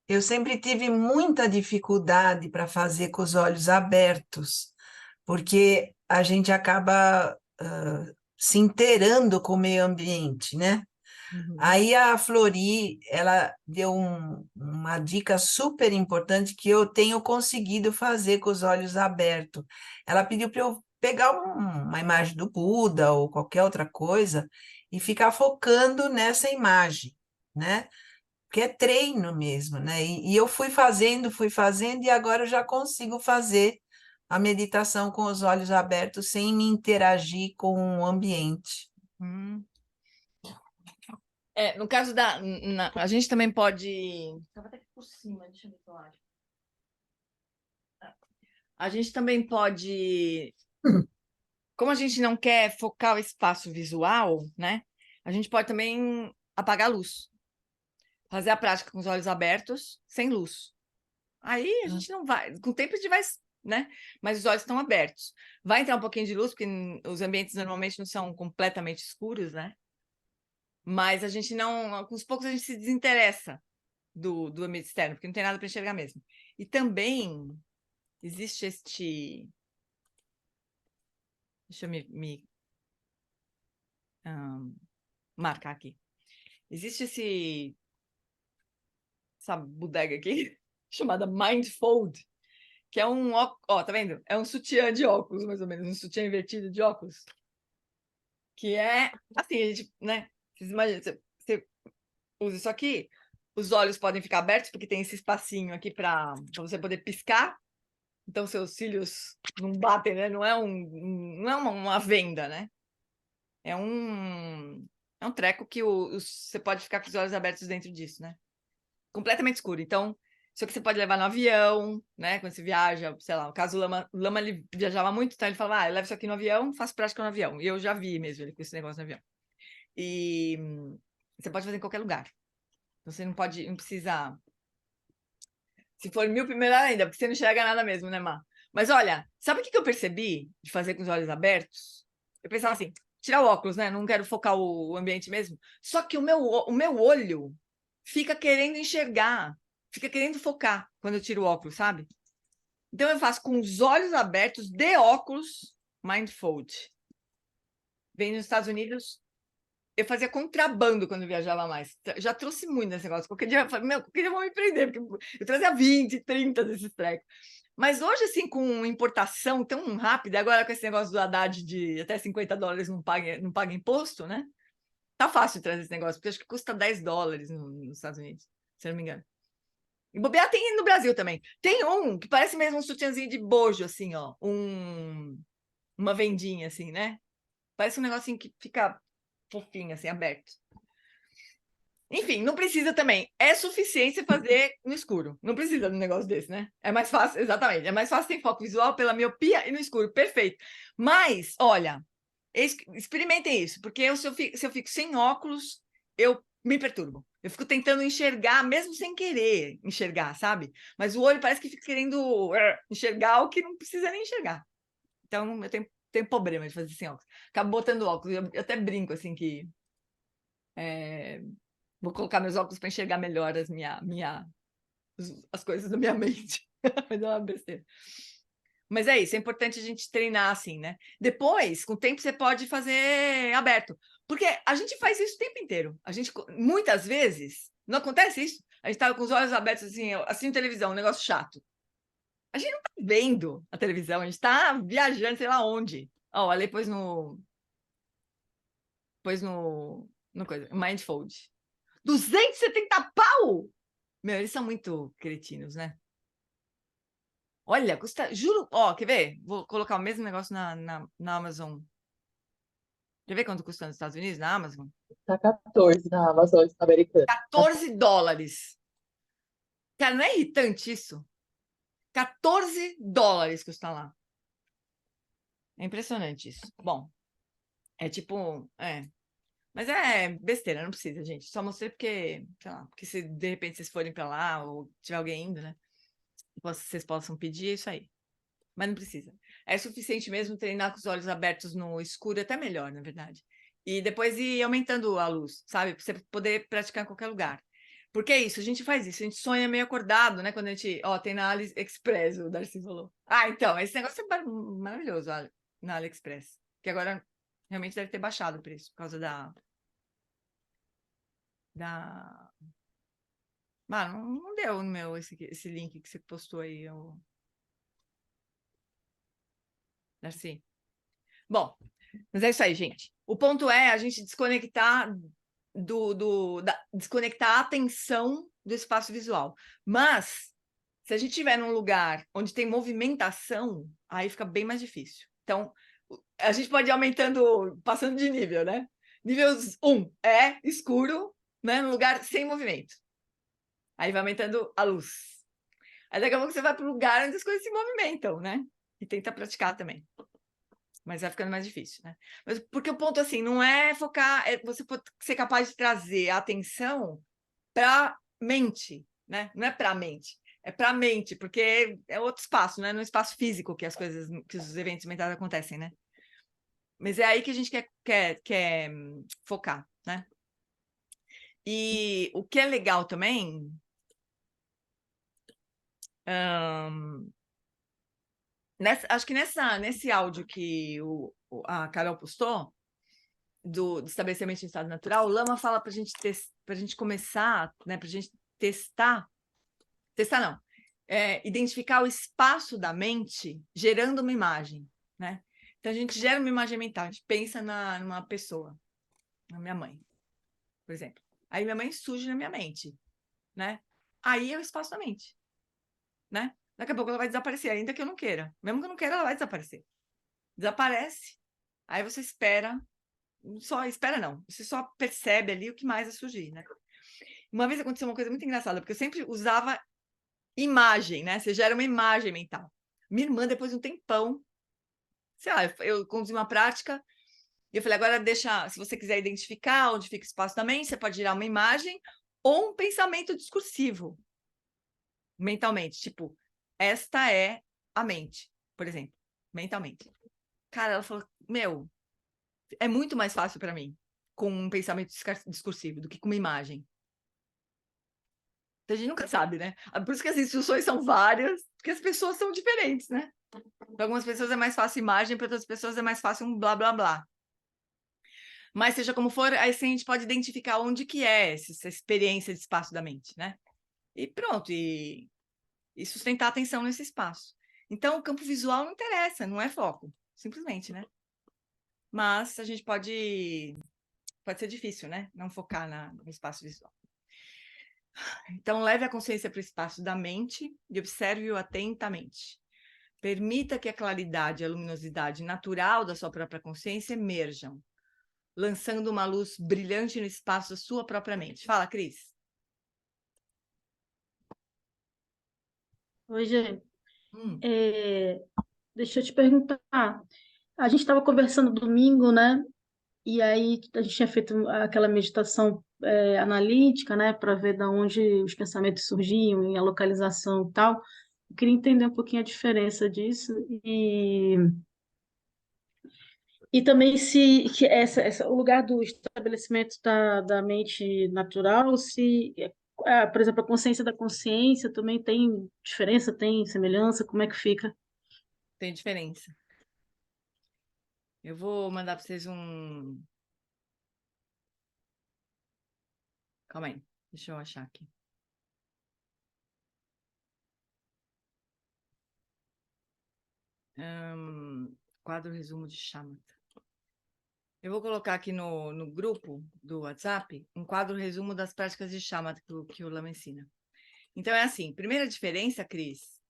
D: Eu sempre tive muita dificuldade para fazer com os olhos abertos, porque a gente acaba se inteirando com o meio ambiente, né?
A: Uhum.
D: Aí a Flori, ela deu uma dica super importante que eu tenho conseguido fazer com os olhos abertos. Ela pediu para eu pegar uma imagem do Buda ou qualquer outra coisa e ficar focando nessa imagem, né? porque é treino mesmo, né? E eu fui fazendo, e agora eu já consigo fazer a meditação com os olhos abertos sem me interagir com o ambiente.
A: No caso a gente também pode... Estava até aqui por cima, deixa eu ver o que eu acho. A gente também pode... Como a gente não quer focar o espaço visual, né? A gente pode também apagar a luz. Fazer a prática com os olhos abertos, sem luz. Aí a gente não vai... Com o tempo a gente vai, né? Mas os olhos estão abertos. Vai entrar um pouquinho de luz, porque os ambientes normalmente não são completamente escuros, né? Mas a gente não... Com os poucos a gente se desinteressa do ambiente externo, porque não tem nada para enxergar mesmo. E também existe este... Deixa eu marcar aqui. Existe essa bodega aqui, chamada Mindfold, que é um... Ó, tá vendo? É um sutiã de óculos, mais ou menos, um sutiã invertido de óculos. Que é, assim, a gente, né? Vocês imaginam, você usa isso aqui, os olhos podem ficar abertos, porque tem esse espacinho aqui para você poder piscar, então seus cílios não batem, né? Não é uma venda, né? É um treco que você pode ficar com os olhos abertos dentro disso, né? Completamente escuro. Então, isso aqui você pode levar no avião, né? Quando você viaja, sei lá, o caso do Lama ele viajava muito, então ele falava, eu levo isso aqui no avião, faço prática no avião. E eu já vi mesmo ele com esse negócio no avião. E você pode fazer em qualquer lugar. Você não precisa... Se for 1000, melhor ainda, porque você não enxerga nada mesmo, né, Má? Mas olha, sabe o que eu percebi de fazer com os olhos abertos? Eu pensava assim, tirar o óculos, né? Não quero focar o ambiente mesmo. Só que o meu olho fica querendo enxergar, fica querendo focar quando eu tiro o óculos, sabe? Então eu faço com os olhos abertos, de óculos, Mindfold. Vem nos Estados Unidos, eu fazia contrabando quando eu viajava mais. Já trouxe muito nesse negócio. Qualquer dia eu falei, qualquer dia vão me prender, porque eu trazia 20, 30 desses trecos. Mas hoje, assim, com importação tão rápida, agora com esse negócio do Haddad de até $50 não paga imposto, né? Tá fácil de trazer esse negócio, porque acho que custa $10 nos Estados Unidos, se eu não me engano. E bobear tem no Brasil também. Tem um que parece mesmo um sutiãzinho de bojo, assim, ó. Uma vendinha, assim, né? Parece um negocinho que fica fofinho, assim, aberto. Enfim, não precisa também. É suficiente você fazer no escuro. Não precisa de um negócio desse, né? É mais fácil, exatamente. É mais fácil sem foco visual, pela miopia e no escuro. Perfeito. Mas, olha, experimentem isso, porque se eu fico sem óculos, eu me perturbo. Eu fico tentando enxergar, mesmo sem querer enxergar, sabe? Mas o olho parece que fica querendo enxergar o que não precisa nem enxergar. Então, eu tenho problema de fazer sem óculos. Acabo botando óculos. Eu até brinco, assim, que... vou colocar meus óculos para enxergar melhor as coisas da minha mente. Mas é uma besteira. Mas é isso, é importante a gente treinar assim, né? Depois, com o tempo, você pode fazer aberto. Porque a gente faz isso o tempo inteiro. Muitas vezes, não acontece isso? A gente tá com os olhos abertos assim televisão, um negócio chato. A gente não tá vendo a televisão, a gente tá viajando, sei lá onde. Ó, ali pôs no coisa, Mindfold. 270 pau! Meu, eles são muito cretinos, né? Olha, custa... Juro... Ó, quer ver? Vou colocar o mesmo negócio na Amazon. Quer ver quanto custa nos Estados Unidos, na Amazon?
E: Tá 14 na Amazon americana.
A: $14. Cara, não é irritante isso? $14 custa lá. É impressionante isso. Bom, é tipo... Mas é besteira, não precisa, gente. Só mostrei porque, sei lá, porque se de repente vocês forem pra lá ou tiver alguém indo, né? Vocês possam pedir, é isso aí. Mas não precisa. É suficiente mesmo treinar com os olhos abertos no escuro, até melhor, na verdade. E depois ir aumentando a luz, sabe? Para você poder praticar em qualquer lugar. Porque é isso, a gente faz isso, a gente sonha meio acordado, né? Quando a gente, tem na AliExpress, o Darcy falou. Então, esse negócio é maravilhoso na AliExpress. Que agora realmente deve ter baixado o preço, por causa não deu no meu esse link que você postou aí, Darcy. Bom, mas é isso aí, gente. O ponto é a gente desconectar desconectar a atenção do espaço visual. Mas, se a gente estiver num lugar onde tem movimentação, aí fica bem mais difícil. Então, a gente pode ir aumentando, passando de nível, né? Nível 1 é escuro, né? No lugar sem movimento. Aí vai aumentando a luz. Aí daqui a pouco você vai para o lugar onde as coisas se movimentam, né? E tenta praticar também. Mas vai ficando mais difícil, né? Mas porque o ponto, assim, não é focar, é você ser capaz de trazer a atenção para a mente, né? Não é para a mente, é para a mente, porque é outro espaço, né? No espaço físico que as coisas, que os eventos mentais acontecem, né? Mas é aí que a gente quer focar, né? E o que é legal também, acho que nesse áudio que a Carol postou, do estabelecimento de estado natural, o Lama fala para a gente começar, né, para a gente testar não, identificar o espaço da mente gerando uma imagem, né? Então a gente gera uma imagem mental, a gente pensa numa pessoa, na minha mãe, por exemplo. Aí minha mãe surge na minha mente, né? Aí é o espaço da mente, né? Daqui a pouco ela vai desaparecer, ainda que eu não queira. Mesmo que eu não queira, ela vai desaparecer. Desaparece, aí você espera, só espera não, você só percebe ali o que mais vai surgir, né? Uma vez aconteceu uma coisa muito engraçada, porque eu sempre usava imagem, né? Você gera uma imagem mental. Minha irmã, depois de um tempão, sei lá, eu conduzi uma prática, e eu falei, agora deixa, se você quiser identificar onde fica o espaço da mente, você pode gerar uma imagem ou um pensamento discursivo, mentalmente, tipo, esta é a mente, por exemplo, mentalmente. Cara, ela falou, meu, é muito mais fácil para mim com um pensamento discursivo do que com uma imagem. Então, a gente nunca sabe, né? Por isso que as instruções são várias, porque as pessoas são diferentes, né? Para algumas pessoas é mais fácil imagem, para outras pessoas é mais fácil um blá, blá, blá. Mas, seja como for, aí sim a gente pode identificar onde que é essa experiência de espaço da mente, né? E pronto, e sustentar a atenção nesse espaço. Então, o campo visual não interessa, não é foco, simplesmente, né? Mas a gente pode ser difícil, né? Não focar no espaço visual. Então, leve a consciência para o espaço da mente e observe-o atentamente. Permita que a claridade e a luminosidade natural da sua própria consciência emerjam, lançando uma luz brilhante no espaço da sua própria mente. Fala, Cris.
F: Oi, Gê. Deixa eu te perguntar. A gente estava conversando domingo, né? E aí a gente tinha feito aquela meditação analítica, né? Para ver de onde os pensamentos surgiam e a localização e tal. Eu queria entender um pouquinho a diferença disso e também se que o lugar do estabelecimento da mente natural, se, por exemplo, a consciência da consciência também tem diferença, tem semelhança, como é que fica?
A: Tem diferença. Eu vou mandar para vocês um... Calma aí, deixa eu achar aqui. Quadro resumo de Shamatha. Eu vou colocar aqui no grupo do WhatsApp um quadro resumo das práticas de Shamatha que o Lama ensina. Então, é assim, primeira diferença, Cris,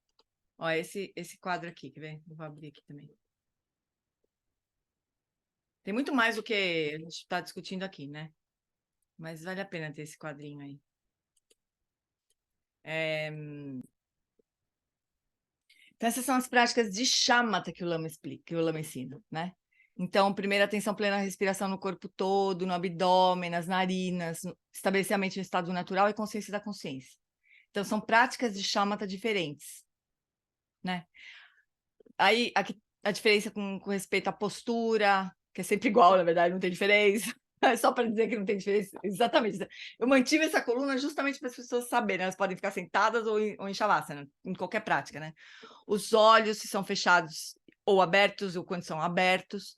A: ó, esse quadro aqui, quer ver? Vou abrir aqui também. Tem muito mais do que a gente está discutindo aqui, né? Mas vale a pena ter esse quadrinho aí. Então, essas são as práticas de Shamatha que o Lama explica, que o Lama ensina, né? Então, primeiro, atenção plena à respiração no corpo todo, no abdômen, nas narinas, estabelecer a mente no estado natural e consciência da consciência. Então, são práticas de Shamatha diferentes, né? Aí, aqui, a diferença com respeito à postura, que é sempre igual, na verdade, não tem diferença. É só para dizer que não tem diferença. Exatamente. Eu mantive essa coluna justamente para as pessoas saberem. Elas podem ficar sentadas ou em Shavasana, em qualquer prática, né? Os olhos, se são fechados ou abertos, ou quando são abertos.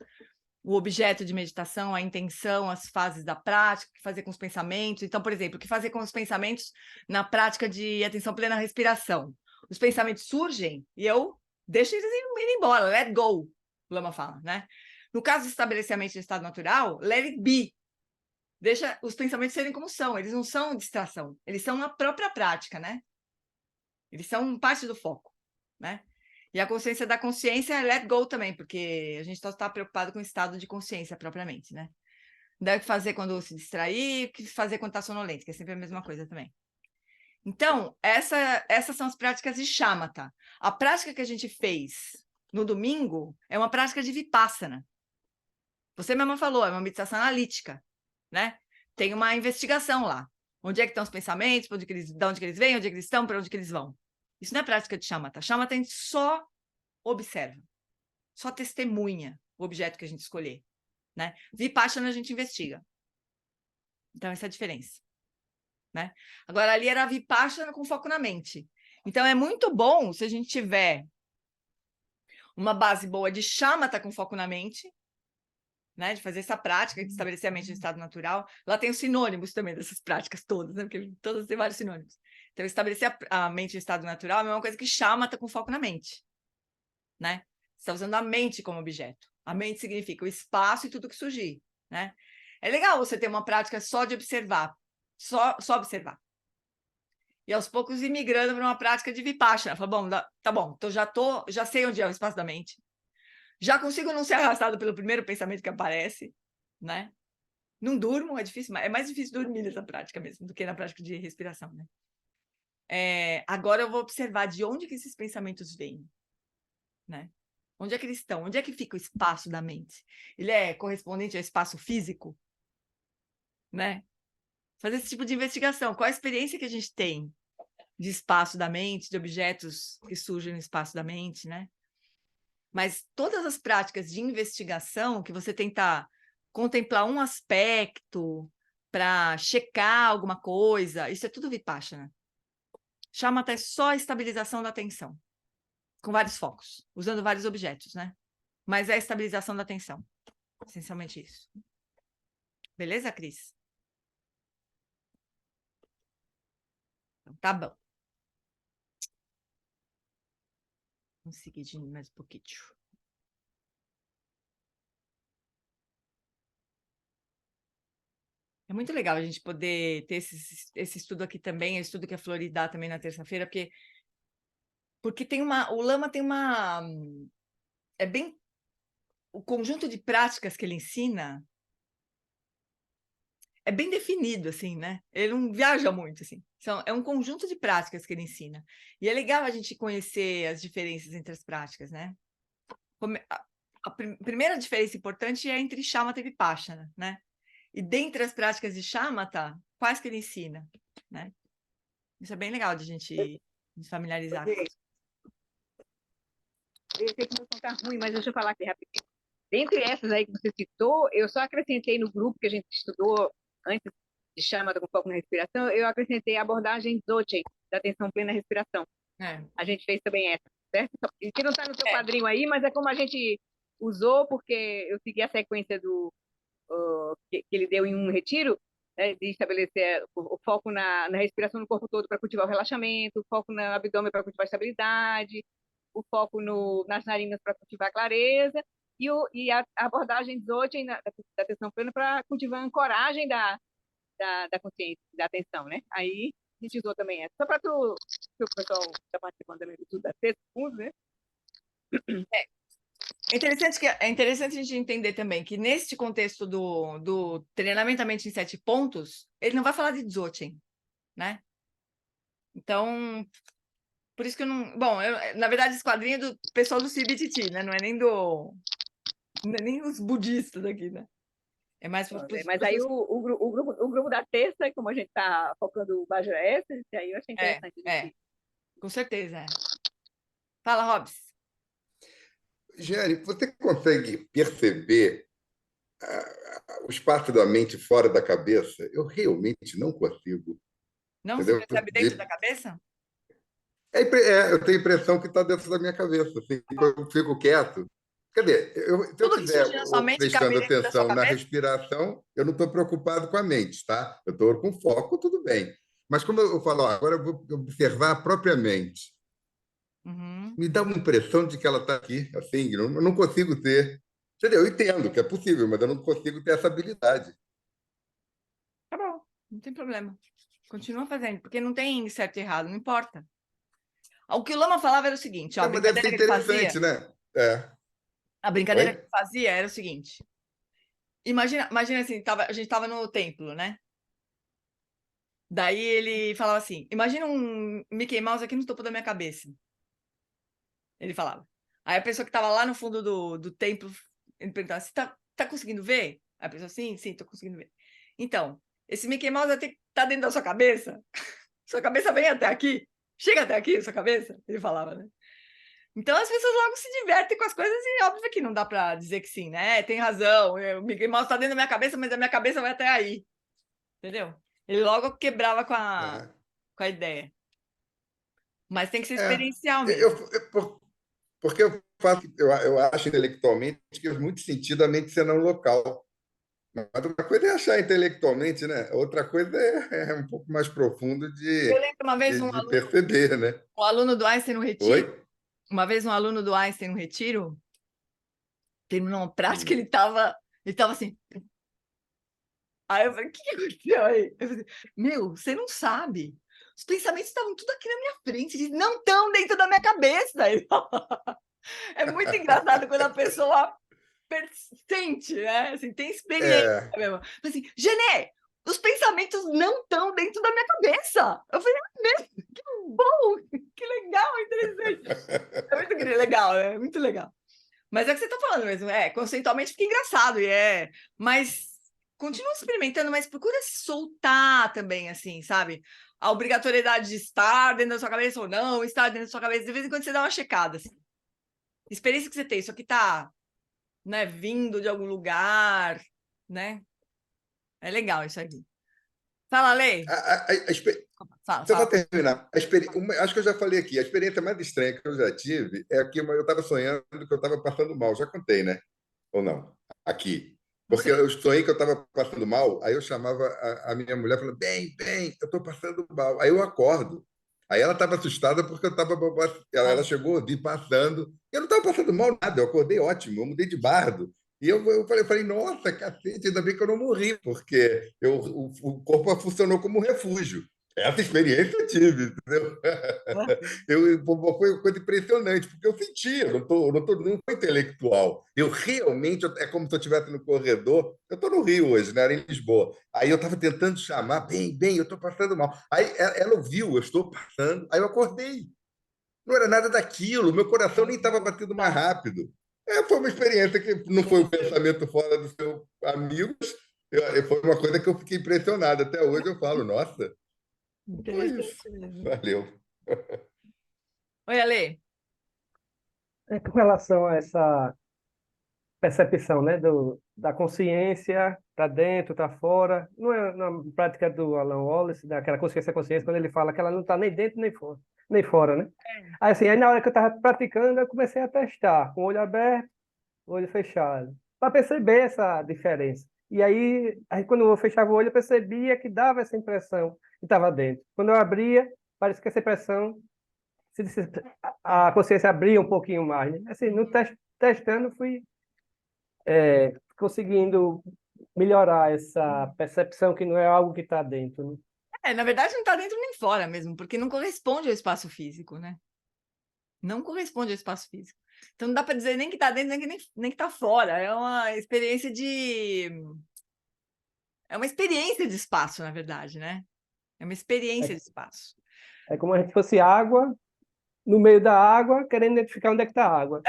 A: O objeto de meditação, a intenção, as fases da prática, o que fazer com os pensamentos. Então, por exemplo, o que fazer com os pensamentos na prática de atenção plena à respiração. Os pensamentos surgem e eu deixo eles ir embora, let go, o Lama fala, né? No caso de estabelecimento de estado natural, let it be. deixa os pensamentos serem como são. Eles não são distração, eles são a própria prática, né? Eles são parte do foco, né? E a consciência da consciência é let go também, porque a gente só está preocupado com o estado de consciência propriamente, né? Deve fazer quando se distrair, o que fazer quando está sonolento, que é sempre a mesma coisa também. Então, essas são as práticas de shamatha. A prática que a gente fez no domingo é uma prática de vipassana. Você mesma falou, é uma meditação analítica, né? Tem uma investigação lá. Onde é que estão os pensamentos, de onde que eles vêm, onde é que eles estão, para onde que eles vão. Isso não é prática de shamatha. Shamatha a gente só observa, só testemunha o objeto que a gente escolher, né? Vipassana a gente investiga. Então, essa é a diferença, né? Agora, ali era Vipassana com foco na mente. Então, é muito bom se a gente tiver uma base boa de shamatha com foco na mente, né? De fazer essa prática, de estabelecer a mente no estado natural. Lá tem os sinônimos também dessas práticas todas, né? Porque todas têm vários sinônimos. Então, estabelecer a mente no estado natural é a mesma coisa que shamatha com foco na mente, né? Você está usando a mente como objeto. A mente significa o espaço e tudo que surgir, né? É legal você ter uma prática só de observar, só observar. E aos poucos ir migrando para uma prática de vipassana. Fala, bom, tá bom, então já sei onde é o espaço da mente. Já consigo não ser arrastado pelo primeiro pensamento que aparece, né? Não durmo, é difícil, é mais difícil dormir nessa prática mesmo do que na prática de respiração, né? Agora eu vou observar de onde que esses pensamentos vêm, né? Onde é que eles estão? Onde é que fica o espaço da mente? Ele é correspondente ao espaço físico, né? Fazer esse tipo de investigação. Qual a experiência que a gente tem de espaço da mente, de objetos que surgem no espaço da mente, né? Mas todas as práticas de investigação que você tenta contemplar um aspecto para checar alguma coisa, isso é tudo Vipassana. Shamatha é só a estabilização da atenção, com vários focos, usando vários objetos, né? Mas é a estabilização da atenção, essencialmente isso. Beleza, Cris? Então, tá bom. Vamos seguir de mais um pouquinho. É muito legal a gente poder ter esse estudo aqui também, o estudo que a Flori dá também na terça-feira, porque o Lama tem uma... É bem... O conjunto de práticas que ele ensina é bem definido, assim, né? Ele não viaja muito, assim. É um conjunto de práticas que ele ensina. E é legal a gente conhecer as diferenças entre as práticas, né? A primeira diferença importante é entre Shamatha e Vipassana, né? E dentre as práticas de Shamatha, quais que ele ensina, né? Isso é bem legal de a gente se familiarizar.
G: Eu sei que o meu som tá ruim, mas deixa eu falar aqui rapidinho. Dentre essas aí que você citou, eu só acrescentei no grupo que a gente estudou antes de Shamatha com foco na respiração, eu acrescentei a abordagem Dzogchen, da atenção plena à respiração. A gente fez também essa, certo? E que não está no seu quadrinho aí, mas é como a gente usou, porque eu segui a sequência que ele deu em um retiro, né, de estabelecer o foco na respiração no corpo todo para cultivar o relaxamento, o foco no abdômen para cultivar a estabilidade, o foco nas narinas para cultivar a clareza, e a abordagem Dzogchen da atenção plena para cultivar a ancoragem da consciência, da atenção, né? Aí a gente usou também essa. Só para o pessoal que está participando também do estudo da sexta, né?
A: É interessante a gente entender também que neste contexto do treinamento da mente em 7 pontos, ele não vai falar de Dzogchen, né? Então, por isso que eu não... Bom, na verdade, esse quadrinho é do pessoal do CBTT, né? Não é nem os budistas aqui, né? É mais...
G: Mas aí o grupo da terça, como a gente está focando o Bajra Essence, aí eu achei interessante.
A: Com certeza, Fala, Robs.
H: Jeane, você consegue perceber o espaço da mente fora da cabeça? Eu realmente não consigo.
A: Não? Você percebe dentro da cabeça?
H: Eu tenho a impressão que está dentro da minha cabeça. Assim, eu fico quieto. Quer dizer, se eu estiver prestando atenção na respiração, eu não estou preocupado com a mente, tá? Eu estou com foco, tudo bem. Mas como eu falo, agora eu vou observar a própria mente. Me dá uma impressão de que ela está aqui, assim, eu não consigo ter. Entendeu? Eu entendo que é possível, mas eu não consigo ter essa habilidade.
A: Não tem problema. Continua fazendo, porque não tem certo e errado, não importa. O que o Lama falava era o seguinte, ó, a
H: Mas deve ser
A: brincadeira que ele fazia,
H: interessante, né? É.
A: a brincadeira que
H: Oi?
A: ele fazia era o seguinte. Imagina assim, a gente estava no templo, né? Daí ele falava assim, imagina um Mickey Mouse aqui no topo da minha cabeça. Ele falava. Aí a pessoa que estava lá no fundo do templo, ele perguntava, você tá conseguindo ver? Aí a pessoa, sim, tô conseguindo ver. Então, esse Mickey Mouse tá dentro da sua cabeça? Sua cabeça vem até aqui? Chega até aqui, sua cabeça? Ele falava, né? Então as pessoas logo se divertem com as coisas e óbvio que não dá para dizer que sim, né? Tem razão, o Mickey Mouse tá dentro da minha cabeça, mas a minha cabeça vai até aí. Entendeu? Ele logo quebrava com a ideia. Mas tem que ser
H: É.
A: experiencial mesmo.
H: Porque eu acho intelectualmente que faz muito sentido a mente ser não local. Mas outra coisa é achar intelectualmente, né? Outra coisa é um pouco mais profundo
A: Eu lembro uma vez
H: de perceber, né?
A: um aluno do Einstein no retiro.
H: Oi?
A: Uma vez um aluno do Einstein no retiro terminou uma prática, ele tava assim. Aí eu falei, o que aconteceu aí? Eu falei, meu, você não sabe. Os pensamentos estavam tudo aqui na minha frente, eles não estão dentro da minha cabeça. Ele fala. É muito engraçado quando a pessoa persiste, né? Assim, tem experiência mesmo. Assim, Genê, os pensamentos não estão dentro da minha cabeça. Eu falei, que bom, que legal, interessante. É muito legal, né? Muito legal. Mas é o que você está falando mesmo, conceitualmente fica engraçado, mas continua experimentando, mas procura se soltar também, assim, sabe? A obrigatoriedade de estar dentro da sua cabeça ou não, estar dentro da sua cabeça, de vez em quando você dá uma checada, assim. Experiência que você tem, isso aqui tá, né, vindo de algum lugar, né? É legal isso aqui. Fala, Lei.
H: Só para terminar, acho que eu já falei aqui, a experiência mais estranha que eu já tive é que eu estava sonhando que eu estava passando mal. Já contei, né? Ou não? Aqui. Porque eu sonhei que eu estava passando mal, aí eu chamava a minha mulher falando, bem, eu estou passando mal. Aí eu acordo. Aí ela estava assustada porque eu estava. Ela chegou, vi passando. Eu não estava passando mal nada, eu acordei ótimo, eu mudei de bardo. E eu falei, nossa, cacete, ainda bem que eu não morri, porque o corpo funcionou como refúgio. Essa experiência eu tive, entendeu? Foi uma coisa impressionante, porque eu senti, eu não foi intelectual. Eu realmente, é como se eu estivesse no corredor. Eu estou no Rio hoje, né? Era em Lisboa. Aí eu estava tentando chamar, bem, eu estou passando mal. Aí ela ouviu, eu estou passando, aí eu acordei. Não era nada daquilo, meu coração nem estava batendo mais rápido. Foi uma experiência que não foi um pensamento fora do seu amigo, foi uma coisa que eu fiquei impressionado. Até hoje eu falo, nossa, foi isso. Valeu.
A: Oi, Ale.
I: Com relação a essa percepção, né, da consciência para dentro, para fora, não é na prática do Alan Wallace, daquela consciência, quando ele fala que ela não está nem dentro nem fora, né? Aí, assim, aí na hora que eu estava praticando, eu comecei a testar, com o olho aberto, o olho fechado, para perceber essa diferença. E aí quando eu fechava o olho, eu percebia que dava essa impressão que estava dentro. Quando eu abria, parece que essa impressão, a consciência abria um pouquinho mais, né? Assim, no testando, fui conseguindo melhorar essa percepção que não é algo que está dentro, né?
A: Na verdade, não está dentro nem fora mesmo, porque não corresponde ao espaço físico, né? Não corresponde ao espaço físico. Então, não dá para dizer nem que está dentro, nem que está fora. É uma experiência de espaço, na verdade, né? É uma experiência de espaço.
I: É como se fosse água, no meio da água, querendo identificar onde é que está a água.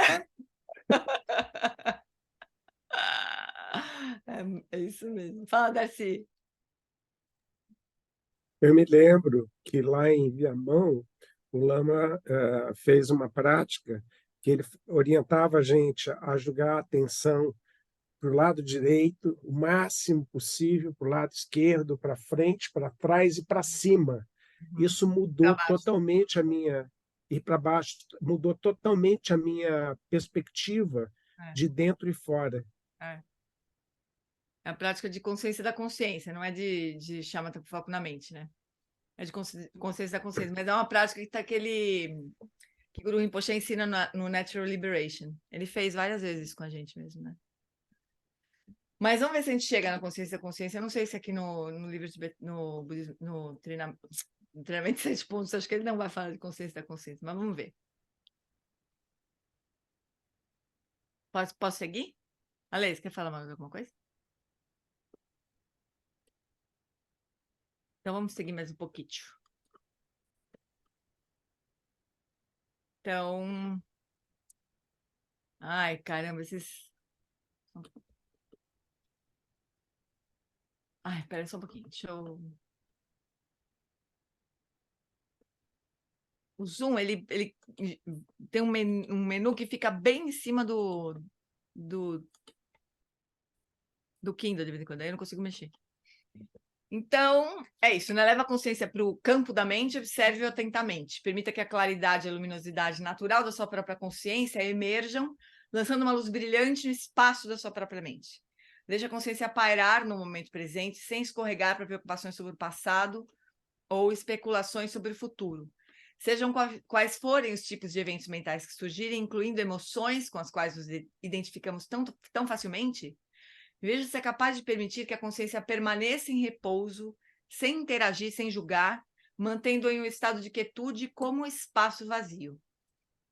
A: É isso mesmo. Fala, Darcy.
B: Eu me lembro que lá em Viamão, o Lama fez uma prática que ele orientava a gente a jogar a atenção para o lado direito, o máximo possível, para o lado esquerdo, para frente, para trás e para cima. Isso mudou totalmente a minha... E para baixo, mudou totalmente a minha perspectiva de dentro e fora.
A: É a prática de consciência da consciência, não é de chamar foco na mente, né? É de consciência da consciência, mas é uma prática que Guru Rinpoche ensina no Natural Liberation. Ele fez várias vezes com a gente mesmo, né? Mas vamos ver se a gente chega na consciência da consciência. Eu não sei se aqui no livro no treinamento de 7 pontos, acho que ele não vai falar de consciência da consciência, mas vamos ver. Posso seguir? Ale, você quer falar mais alguma coisa? Então vamos seguir mais um pouquinho. Então... Ai, caramba, esses... Ai, espera só um pouquinho, deixa eu... O Zoom, ele tem um menu que fica bem em cima do Kindle, de vez em quando, aí eu não consigo mexer. Então, é isso, né? Leva a consciência para o campo da mente, observe atentamente. Permita que a claridade e a luminosidade natural da sua própria consciência emerjam, lançando uma luz brilhante no espaço da sua própria mente. Deixe a consciência pairar no momento presente, sem escorregar para preocupações sobre o passado ou especulações sobre o futuro. Sejam quais forem os tipos de eventos mentais que surgirem, incluindo emoções com as quais nos identificamos tão facilmente, veja se é capaz de permitir que a consciência permaneça em repouso, sem interagir, sem julgar, mantendo-a em um estado de quietude como um espaço vazio.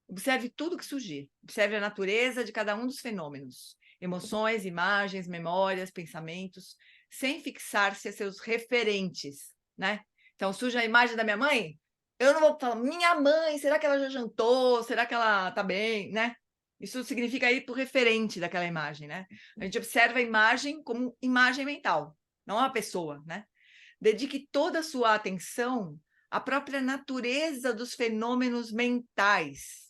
A: Observe tudo que surgir. Observe a natureza de cada um dos fenômenos. Emoções, imagens, memórias, pensamentos, sem fixar-se a seus referentes, né? Então, surge a imagem da minha mãe, eu não vou falar, minha mãe, será que ela já jantou? Será que ela tá bem, né? Isso significa ir para o referente daquela imagem, né? A gente observa a imagem como imagem mental, não a pessoa, né? Dedique toda a sua atenção à própria natureza dos fenômenos mentais,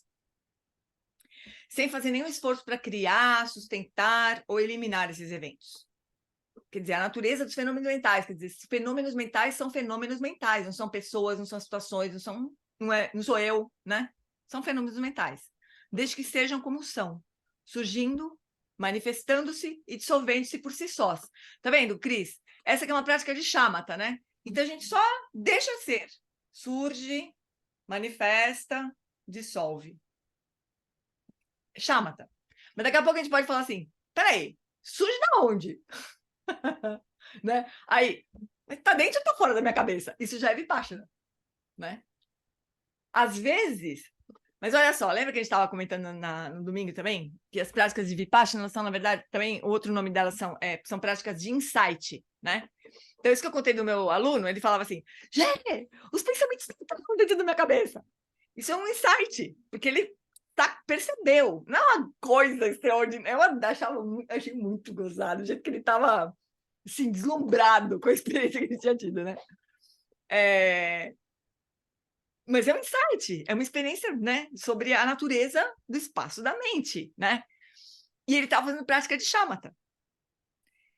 A: sem fazer nenhum esforço para criar, sustentar ou eliminar esses eventos. Quer dizer, a natureza dos fenômenos mentais, quer dizer, esses fenômenos mentais são fenômenos mentais, não são pessoas, não são situações, não sou eu, né? São fenômenos mentais. Desde que sejam como são, surgindo, manifestando-se e dissolvendo-se por si sós. Tá vendo, Cris? Essa aqui é uma prática de shamatha, né? Então a gente só deixa ser. Surge, manifesta, dissolve. Shamatha. Mas daqui a pouco a gente pode falar assim, peraí, surge da onde? Né? Aí, tá dentro ou tá fora da minha cabeça? Isso já é Vipassana, né? Às vezes, mas olha só, lembra que a gente estava comentando no domingo também? Que as práticas de Vipassana são, na verdade, também, o outro nome delas são práticas de insight, né? Então, isso que eu contei do meu aluno, ele falava assim, gente, os pensamentos estão dentro da minha cabeça. Isso é um insight, porque ele percebeu, não é uma coisa extraordinária. Eu achei muito gozado, o jeito que ele estava assim, deslumbrado com a experiência que ele tinha tido, né? Mas é um insight, é uma experiência, né, sobre a natureza do espaço da mente, né? E ele estava fazendo prática de shamatha.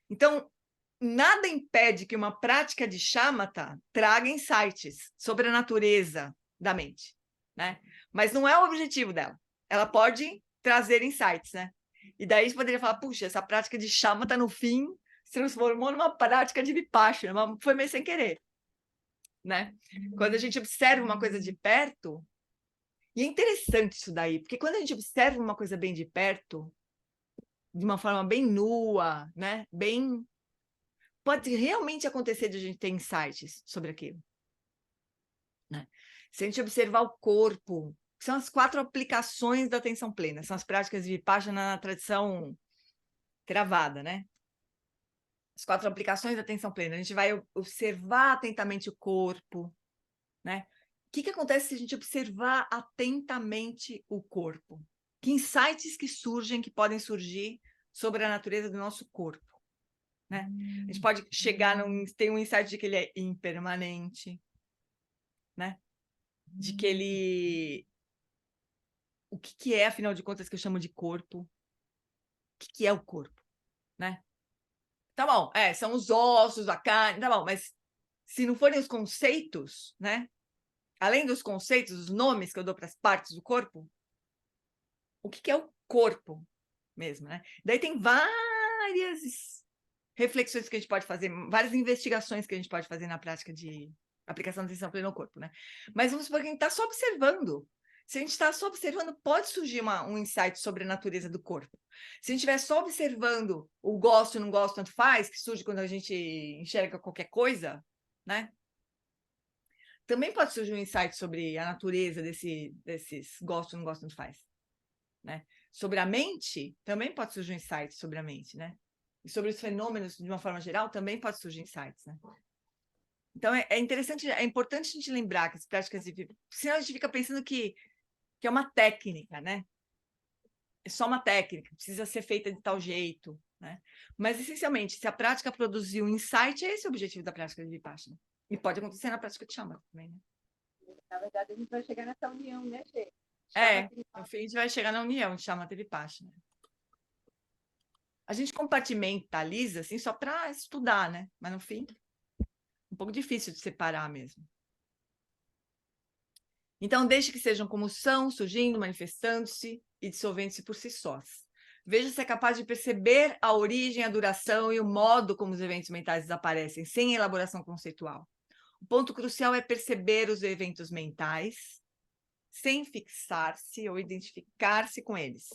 A: Então, nada impede que uma prática de shamatha traga insights sobre a natureza da mente, né? Mas não é o objetivo dela. Ela pode trazer insights, né? E daí a gente poderia falar, puxa, essa prática de shamatha, no fim, se transformou numa prática de Vipassana, mas foi meio sem querer, né? Quando a gente observa uma coisa de perto, e é interessante isso daí, porque quando a gente observa uma coisa bem de perto, de uma forma bem nua, né? Pode realmente acontecer de a gente ter insights sobre aquilo, né? Se a gente observar o corpo, são as 4 aplicações da atenção plena, são as práticas de Vipassana na tradição Theravada, né? As 4 aplicações da atenção plena. A gente vai observar atentamente o corpo, né? O que acontece se a gente observar atentamente o corpo? Que insights que surgem, que podem surgir sobre a natureza do nosso corpo, né? A gente pode chegar tem um insight de que ele é impermanente, né? De que ele... O que é, afinal de contas, que eu chamo de corpo? O que é o corpo, né? Tá bom, são os ossos, a carne, tá bom, mas se não forem os conceitos, né? Além dos conceitos, os nomes que eu dou para as partes do corpo, o que é o corpo mesmo, né? Daí tem várias reflexões que a gente pode fazer, várias investigações que a gente pode fazer na prática de aplicação da atenção plena no corpo, né? Mas vamos supor que a gente está só observando. Se a gente está só observando, pode surgir um insight sobre a natureza do corpo. Se a gente estiver só observando o gosto, não gosto, tanto faz, que surge quando a gente enxerga qualquer coisa, né? Também pode surgir um insight sobre a natureza desses gosto, não gosto, tanto faz, né? Sobre a mente, também pode surgir um insight sobre a mente, né? E sobre os fenômenos, de uma forma geral, também pode surgir insights, né? Então, é interessante, é importante a gente lembrar que as práticas de vida, senão a gente fica pensando que é uma técnica, né? É só uma técnica, precisa ser feita de tal jeito, né? Mas, essencialmente, se a prática produzir um insight, esse é o objetivo da prática de Vipassana. E pode acontecer na prática de Shamatha também, né?
G: Na verdade, a gente vai chegar nessa união, né, Gê?
A: No fim, a gente vai chegar na união de Shamatha e Vipassana. A gente compartimentaliza, assim, só para estudar, né? Mas, no fim, um pouco difícil de separar mesmo. Então, deixe que sejam como são, surgindo, manifestando-se e dissolvendo-se por si sós. Veja se é capaz de perceber a origem, a duração e o modo como os eventos mentais desaparecem, sem elaboração conceitual. O ponto crucial é perceber os eventos mentais sem fixar-se ou identificar-se com eles.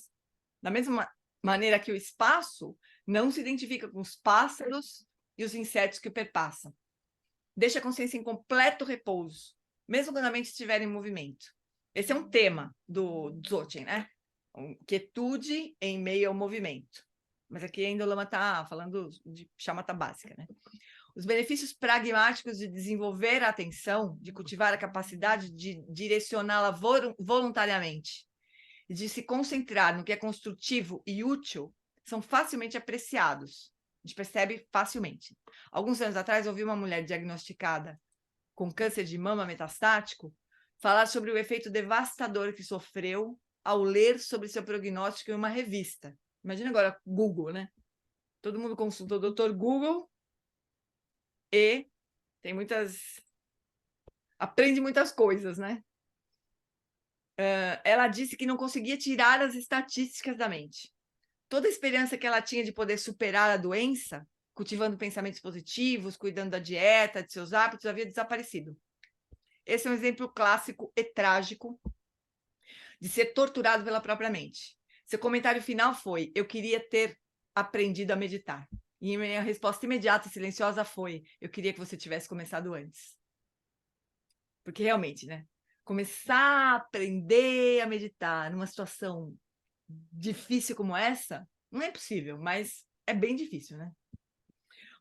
A: Da mesma maneira que o espaço não se identifica com os pássaros e os insetos que o perpassam. Deixa a consciência em completo repouso, mesmo quando a mente estiver em movimento. Esse é um tema do Dzogchen, né? Quietude em meio ao movimento. Mas aqui ainda o Lama está falando de Shamatha básica, né? Os benefícios pragmáticos de desenvolver a atenção, de cultivar a capacidade de direcioná-la voluntariamente e de se concentrar no que é construtivo e útil são facilmente apreciados. A gente percebe facilmente. Alguns anos atrás, ouvi uma mulher diagnosticada com câncer de mama metastático falar sobre o efeito devastador que sofreu ao ler sobre seu prognóstico em uma revista. Imagina agora Google, né? Todo mundo consulta o Dr. Google e aprende muitas coisas, né? Ela disse que não conseguia tirar as estatísticas da mente. Toda a esperança que ela tinha de poder superar a doença, cultivando pensamentos positivos, cuidando da dieta, de seus hábitos, havia desaparecido. Esse é um exemplo clássico e trágico de ser torturado pela própria mente. Seu comentário final foi: eu queria ter aprendido a meditar. E minha resposta imediata e silenciosa foi: eu queria que você tivesse começado antes. Porque realmente, né? Começar a aprender a meditar numa situação difícil como essa, não é possível, mas é bem difícil, né?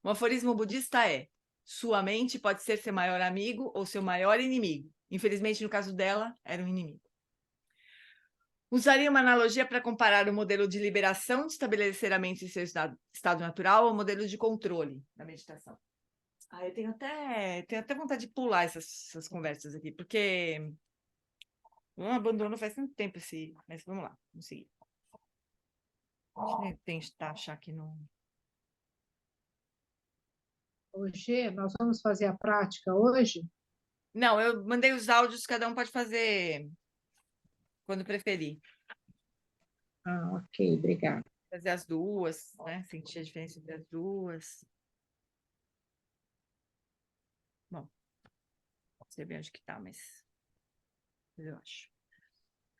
A: Um aforismo budista é: sua mente pode ser seu maior amigo ou seu maior inimigo. Infelizmente, no caso dela, era um inimigo. Usaria uma analogia para comparar o modelo de liberação de estabelecer a mente em seu estado natural ao modelo de controle da meditação. Eu tenho até vontade de pular essas conversas aqui, porque eu abandono faz tanto tempo mas vamos lá, vamos seguir. Deixa eu tentar achar aqui no...
J: Hoje, nós vamos fazer a prática hoje?
A: Não, eu mandei os áudios, cada um pode fazer quando preferir.
J: Ok, obrigada.
A: Fazer as duas, né? Sentir a diferença entre as duas. Bom, não sei bem onde que tá, mas eu acho.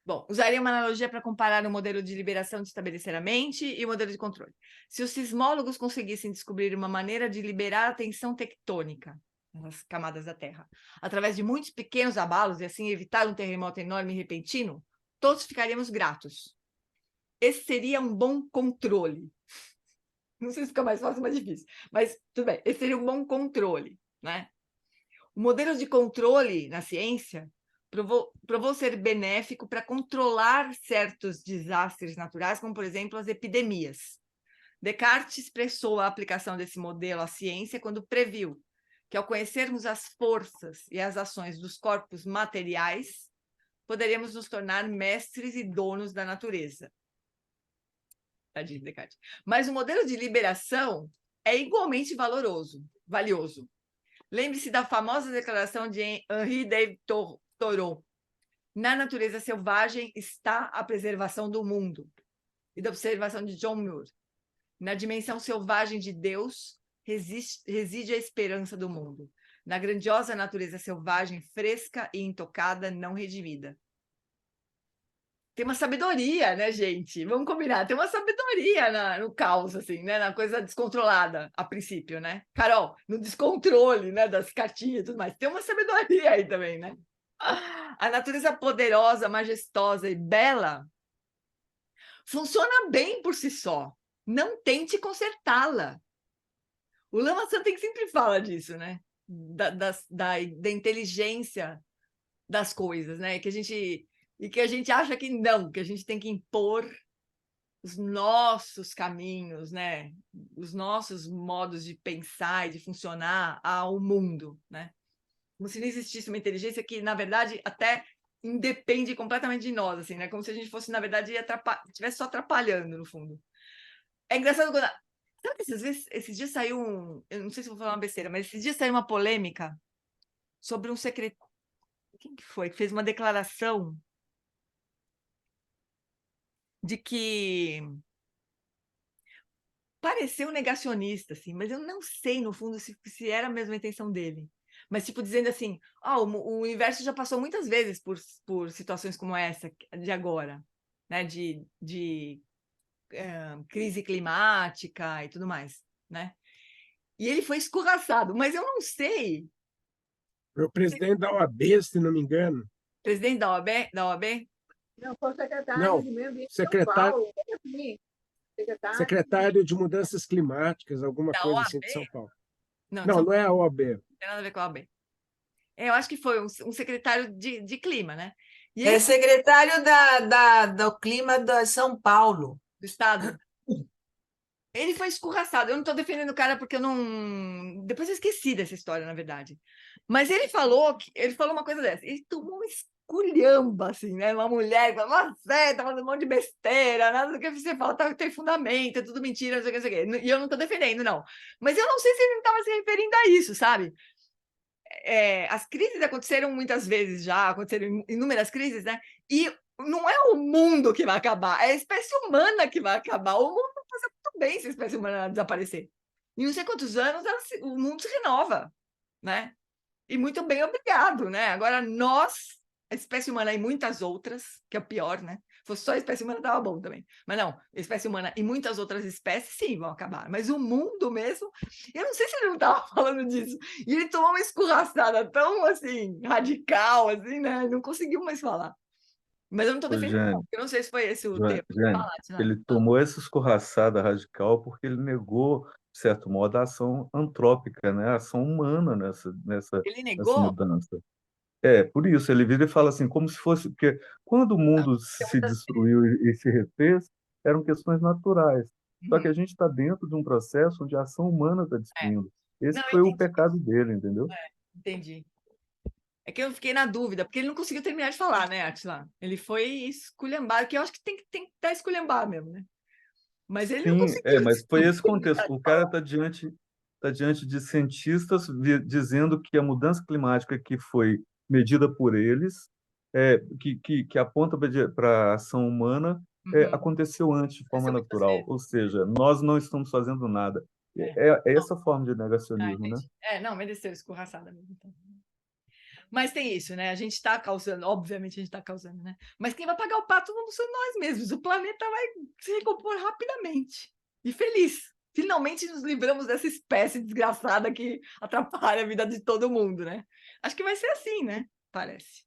A: Bom, usaria uma analogia para comparar o modelo de liberação de estabelecer a mente e o modelo de controle. Se os sismólogos conseguissem descobrir uma maneira de liberar a tensão tectônica nas camadas da Terra, através de muitos pequenos abalos e assim evitar um terremoto enorme e repentino, todos ficaríamos gratos. Esse seria um bom controle. Não sei se fica mais fácil ou mais difícil, mas tudo bem, esse seria um bom controle, né? O modelo de controle na ciência provou ser benéfico para controlar certos desastres naturais, como, por exemplo, as epidemias. Descartes expressou a aplicação desse modelo à ciência quando previu que, ao conhecermos as forças e as ações dos corpos materiais, poderíamos nos tornar mestres e donos da natureza. Tadinho, Descartes. Mas o modelo de liberação é igualmente valioso. Lembre-se da famosa declaração de Henri David Thoreau: na natureza selvagem está a preservação do mundo. E da observação de John Muir: na dimensão selvagem de Deus reside a esperança do mundo. Na grandiosa natureza selvagem, fresca e intocada, não redimida. tem uma sabedoria, né, gente? Vamos combinar, tem uma sabedoria no caos, assim, né? Na coisa descontrolada, a princípio, né? Carol, no descontrole, né, das cartinhas e tudo mais. Tem uma sabedoria aí também, né? A natureza poderosa, majestosa e bela funciona bem por si só. Não tente consertá-la. O Lama Tsang sempre fala disso, né? Da inteligência das coisas, né? Que a gente acha que não, que a gente tem que impor os nossos caminhos, né? Os nossos modos de pensar e de funcionar ao mundo, né? Como se não existisse uma inteligência que, na verdade, até independe completamente de nós, assim, né? Como se a gente fosse, na verdade, estivesse só atrapalhando, no fundo. É engraçado quando... Sabe que esses dias saiu eu não sei se vou falar uma besteira, mas esses dias saiu uma polêmica sobre um secretário. Quem que foi? Que fez uma declaração de que pareceu negacionista, assim, mas eu não sei, no fundo, se era a mesma intenção dele. Mas, tipo, dizendo assim, o universo já passou muitas vezes por situações como essa de agora, né? De crise climática e tudo mais, né? E ele foi escorraçado, mas eu não sei.
B: O presidente da OAB, se não me engano.
A: Presidente da OAB?
G: Não, foi o secretário
B: Não,
G: de Meio Ambiente de São
B: secretário,
G: Paulo.
B: secretário de Mudanças Climáticas, alguma
A: Da
B: coisa
A: OAB?
B: assim de São Paulo.
A: Não,
B: Não, não é a OAB.
A: não tem nada a ver com a OAB. Eu acho que foi um secretário de clima, né? E
D: É
A: ele,
D: secretário do clima de São Paulo.
A: do Estado. Ele foi escorraçado. Eu não estou defendendo o cara porque eu não... Depois eu esqueci dessa história, na verdade. Mas ele falou uma coisa dessa. Ele tomou uma esculhamba, assim, né? Uma mulher que falou, você tá falando um monte de besteira, nada do que você fala tem fundamento, é tudo mentira, não sei o que, não sei o que. E eu não estou defendendo, não. Mas eu não sei se ele não estava se referindo a isso, sabe? As crises aconteceram muitas vezes já, aconteceram inúmeras crises, né? E não é o mundo que vai acabar, é a espécie humana que vai acabar. O mundo passa muito bem se a espécie humana desaparecer. Em não sei quantos anos o mundo se renova, né? E muito bem, obrigado, né? Agora nós, a espécie humana e muitas outras, que é o pior, né? Se fosse só a espécie humana, estava bom também. Mas não, a espécie humana e muitas outras espécies, sim, vão acabar. Mas o mundo mesmo, eu não sei se ele não estava falando disso. E ele tomou uma escorraçada tão, assim, radical, assim, né? Não conseguiu mais falar. Mas eu não estou defendendo, não, porque eu não sei se foi esse o termo.
K: Ele tomou essa escorraçada radical porque ele negou, de certo modo, a ação antrópica, né? A ação humana nessa
A: Ele negou?
K: mudança. Por isso, ele vira e fala assim, como se fosse... Porque quando o mundo se destruiu e se refez, eram questões naturais. Só que a gente está dentro de um processo onde a ação humana está destruindo. Esse
A: Não,
K: foi o pecado dele, entendeu?
A: Entendi. É que eu fiquei na dúvida, porque ele não conseguiu terminar de falar, né, Atila? Ele foi esculhambar, que eu acho que tem que dar esculhambar mesmo, né? Mas ele não
K: Sim,
A: conseguiu.
K: mas foi esse contexto. O cara está diante de cientistas dizendo que a mudança climática que foi medida por eles, que aponta para a ação humana, aconteceu antes de forma natural. Ou seja, nós não estamos fazendo nada. É essa forma de negacionismo, né?
A: Não, mereceu escorraçada mesmo. Então. Mas tem isso, né? A gente está causando, obviamente a gente está causando, né? Mas quem vai pagar o pato não são nós mesmos. O planeta vai se recompor rapidamente e feliz. Finalmente nos livramos dessa espécie desgraçada que atrapalha a vida de todo mundo, né? Acho que vai ser assim, né? Parece.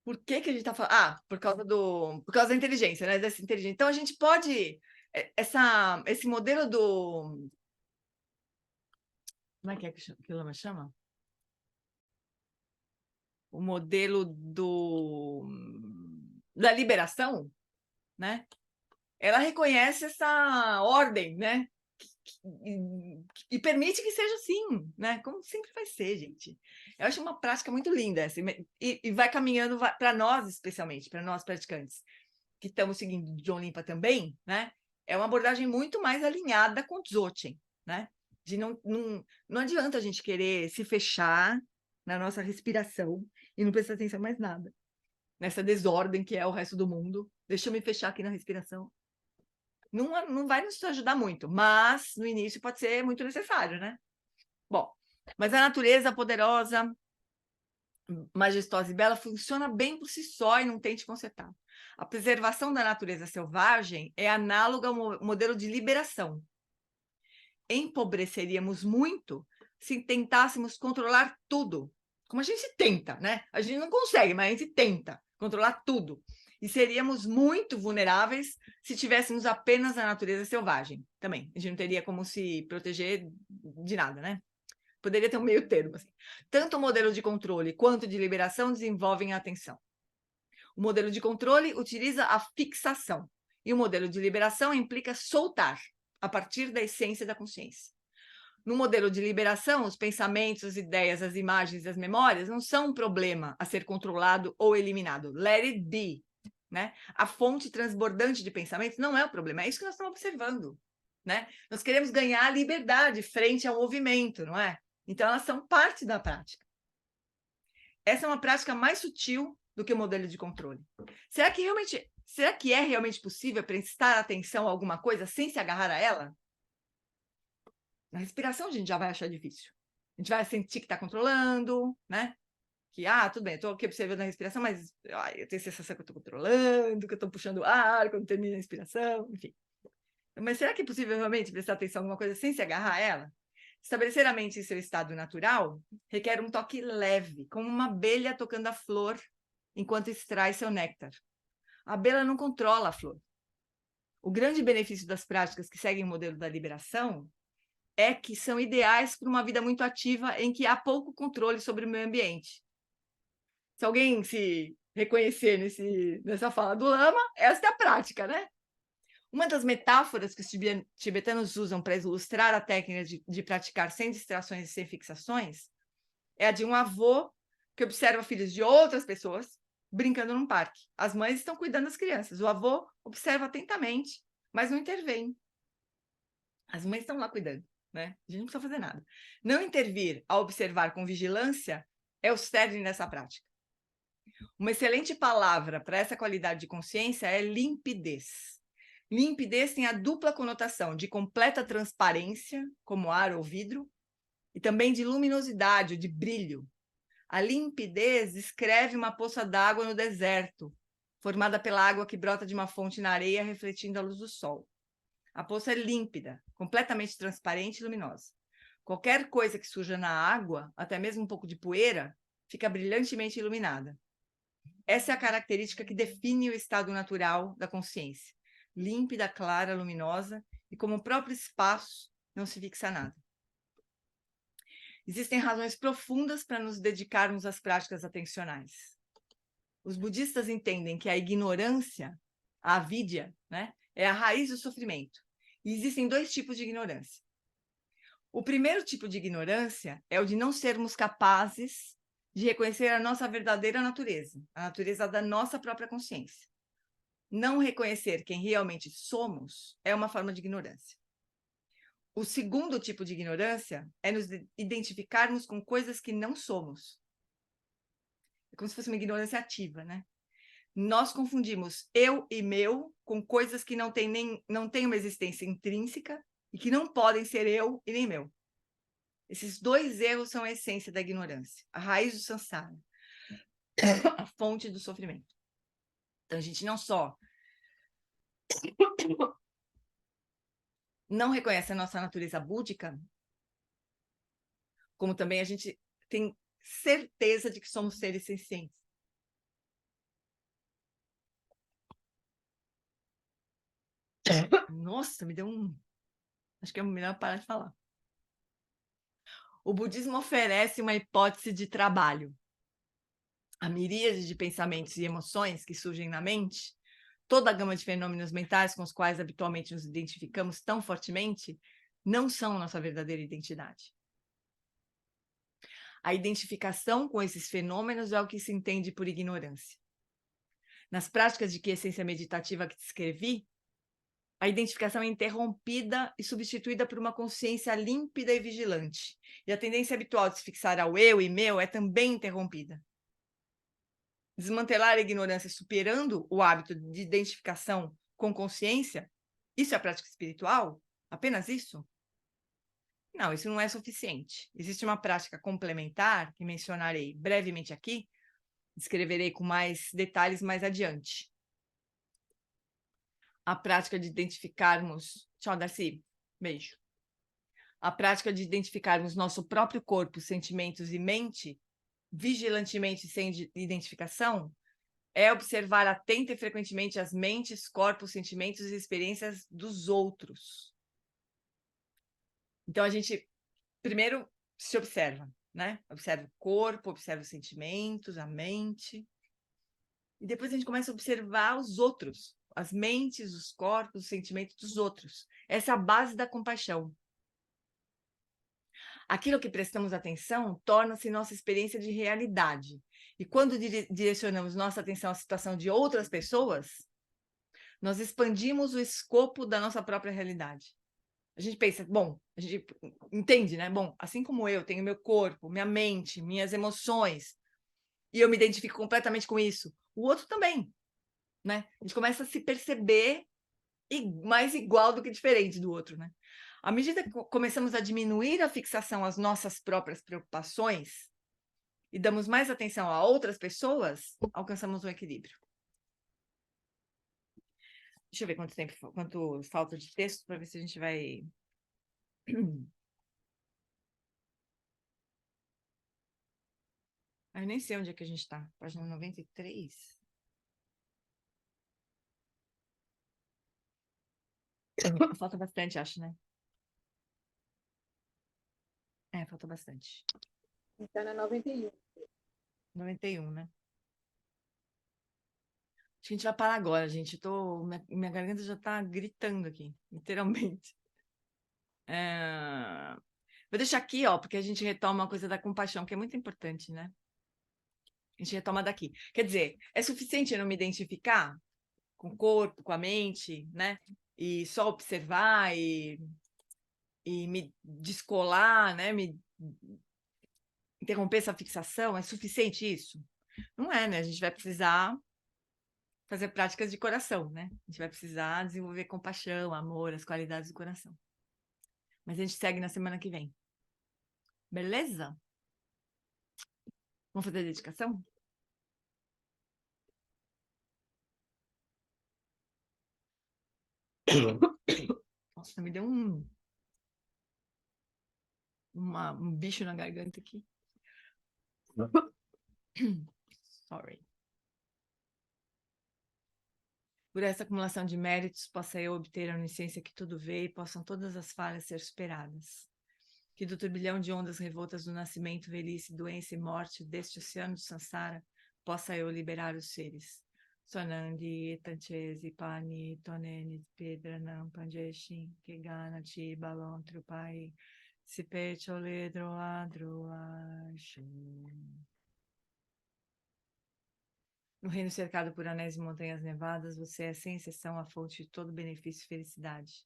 A: Por que a gente está falando? Por causa da inteligência, né? Dessa inteligência. Então a gente pode esse modelo do... Como é que o Lama chama? O modelo da liberação, né? Ela reconhece essa ordem, né? E permite que seja assim, né? Como sempre vai ser, gente. Eu acho uma prática muito linda essa, e vai caminhando para nós, especialmente, para nós praticantes, que estamos seguindo John Limpa também, né? É uma abordagem muito mais alinhada com o Dzogchen, né? De não adianta a gente querer se fechar na nossa respiração e não prestar atenção mais nada. Nessa desordem que é o resto do mundo. Deixa eu me fechar aqui na respiração. Não vai nos ajudar muito, mas no início pode ser muito necessário, né? Bom, mas a natureza poderosa, majestosa e bela funciona bem por si só e não tente consertar. A preservação da natureza selvagem é análoga ao modelo de liberação. Empobreceríamos muito se tentássemos controlar tudo, como a gente tenta, né? A gente não consegue, mas a gente tenta controlar tudo. E seríamos muito vulneráveis se tivéssemos apenas a natureza selvagem também. A gente não teria como se proteger de nada, né? Poderia ter um meio termo. Assim. Tanto o modelo de controle quanto de liberação desenvolvem a atenção. O modelo de controle utiliza a fixação, e o modelo de liberação implica soltar, a partir da essência da consciência. No modelo de liberação, os pensamentos, as ideias, as imagens, as memórias não são um problema a ser controlado ou eliminado. Let it be. Né? A fonte transbordante de pensamentos não é o problema, é isso que nós estamos observando. Né? Nós queremos ganhar a liberdade frente ao movimento, não é? Então, elas são parte da prática. Essa é uma prática mais sutil do que o modelo de controle. Será que é realmente possível prestar atenção a alguma coisa sem se agarrar a ela? Na respiração a gente já vai achar difícil. A gente vai sentir que está controlando, né? Que, tudo bem, estou aqui observando a respiração, mas eu tenho a sensação que eu estou controlando, que eu estou puxando o ar quando termina a respiração, enfim. Mas será que é possível realmente prestar atenção a alguma coisa sem se agarrar a ela? Estabelecer a mente em seu estado natural requer um toque leve, como uma abelha tocando a flor enquanto extrai seu néctar. A abelha não controla a flor. O grande benefício das práticas que seguem o modelo da liberação é que são ideais para uma vida muito ativa em que há pouco controle sobre o meio ambiente. Se alguém se reconhecer nessa fala do Lama, essa é a prática, né? Uma das metáforas que os tibetanos usam para ilustrar a técnica de praticar sem distrações e sem fixações é a de um avô que observa filhos de outras pessoas brincando num parque. As mães estão cuidando das crianças. O avô observa atentamente, mas não intervém. As mães estão lá cuidando, né? A gente não precisa fazer nada. Não intervir ao observar com vigilância é o cerne dessa prática. Uma excelente palavra para essa qualidade de consciência é limpidez. Limpidez tem a dupla conotação de completa transparência, como ar ou vidro, e também de luminosidade, de brilho. A limpidez descreve uma poça d'água no deserto, formada pela água que brota de uma fonte na areia, refletindo a luz do sol. A poça é límpida, completamente transparente e luminosa. Qualquer coisa que surja na água, até mesmo um pouco de poeira, fica brilhantemente iluminada. Essa é a característica que define o estado natural da consciência. Límpida, clara, luminosa, e como o próprio espaço, não se fixa nada. Existem razões profundas para nos dedicarmos às práticas atencionais. Os budistas entendem que a ignorância, a avidya, né, é a raiz do sofrimento. E existem dois tipos de ignorância. O primeiro tipo de ignorância é o de não sermos capazes de reconhecer a nossa verdadeira natureza, a natureza da nossa própria consciência. Não reconhecer quem realmente somos é uma forma de ignorância. O segundo tipo de ignorância é nos identificarmos com coisas que não somos. É como se fosse uma ignorância ativa, né? Nós confundimos eu e meu com coisas que não têm uma existência intrínseca e que não podem ser eu e nem meu. Esses dois erros são a essência da ignorância, a raiz do samsara, a fonte do sofrimento. Então, a gente não só não reconhece a nossa natureza búdica, como também a gente tem certeza de que somos seres sencientes. Nossa, me deu um... Acho que é melhor parar de falar. O budismo oferece uma hipótese de trabalho. A miríade de pensamentos e emoções que surgem na mente, toda a gama de fenômenos mentais com os quais habitualmente nos identificamos tão fortemente, não são nossa verdadeira identidade. A identificação com esses fenômenos é o que se entende por ignorância. Nas práticas de quiescência meditativa que descrevi, a identificação é interrompida e substituída por uma consciência límpida e vigilante. E a tendência habitual de se fixar ao eu e meu é também interrompida. Desmantelar a ignorância superando o hábito de identificação com consciência, isso é a prática espiritual? Apenas isso? Não, isso não é suficiente. Existe uma prática complementar, que mencionarei brevemente aqui, descreverei com mais detalhes mais adiante. A prática de identificarmos... Tchau, Darcy. Beijo. A prática de identificarmos nosso próprio corpo, sentimentos e mente, vigilantemente sem identificação, é observar atenta e frequentemente as mentes, corpos, sentimentos e experiências dos outros. Então, a gente primeiro se observa, né? Observa o corpo, observa os sentimentos, a mente. E depois a gente começa a observar os outros, as mentes, os corpos, os sentimentos dos outros. Essa é a base da compaixão. Aquilo que prestamos atenção torna-se nossa experiência de realidade. E quando direcionamos nossa atenção à situação de outras pessoas, nós expandimos o escopo da nossa própria realidade. A gente pensa, bom, a gente entende, né? Bom, assim como eu tenho meu corpo, minha mente, minhas emoções, e eu me identifico completamente com isso, o outro também, né? A gente começa a se perceber mais igual do que diferente do outro, né? À medida que começamos a diminuir a fixação às nossas próprias preocupações e damos mais atenção a outras pessoas, alcançamos um equilíbrio. Deixa eu ver quanto falta de texto para ver se a gente vai... Eu nem sei onde é que a gente está. Página 93. Falta bastante, acho, né? Falta bastante.
J: Está na 91.
A: 91, né? Acho que a gente vai parar agora, gente. Minha garganta já está gritando aqui, literalmente. Vou deixar aqui, ó, porque a gente retoma uma coisa da compaixão, que é muito importante, né? A gente retoma daqui. Quer dizer, é suficiente eu não me identificar com o corpo, com a mente, né? E só observar e me descolar, né? Me interromper essa fixação, é suficiente isso? Não é, né? A gente vai precisar fazer práticas de coração, né? A gente vai precisar desenvolver compaixão, amor, as qualidades do coração. Mas a gente segue na semana que vem. Beleza? Vamos fazer a dedicação? Nossa, me deu um bicho na garganta aqui. Sorry. Por essa acumulação de méritos, possa eu obter a onisciência que tudo vê e possam todas as falhas ser superadas. Que do turbilhão de ondas revoltas do nascimento, velhice, doença e morte deste oceano de Sansara, possa eu liberar os seres. Sonandi, Tanchesi, Pani, Toneni, Pedranam, Panjeshin, Kegana, Ti, Balon, Trupai, Sipe, Choledro, Adro, Ashun. No reino cercado por anéis e montanhas nevadas, você é, sem exceção, a fonte de todo benefício e felicidade.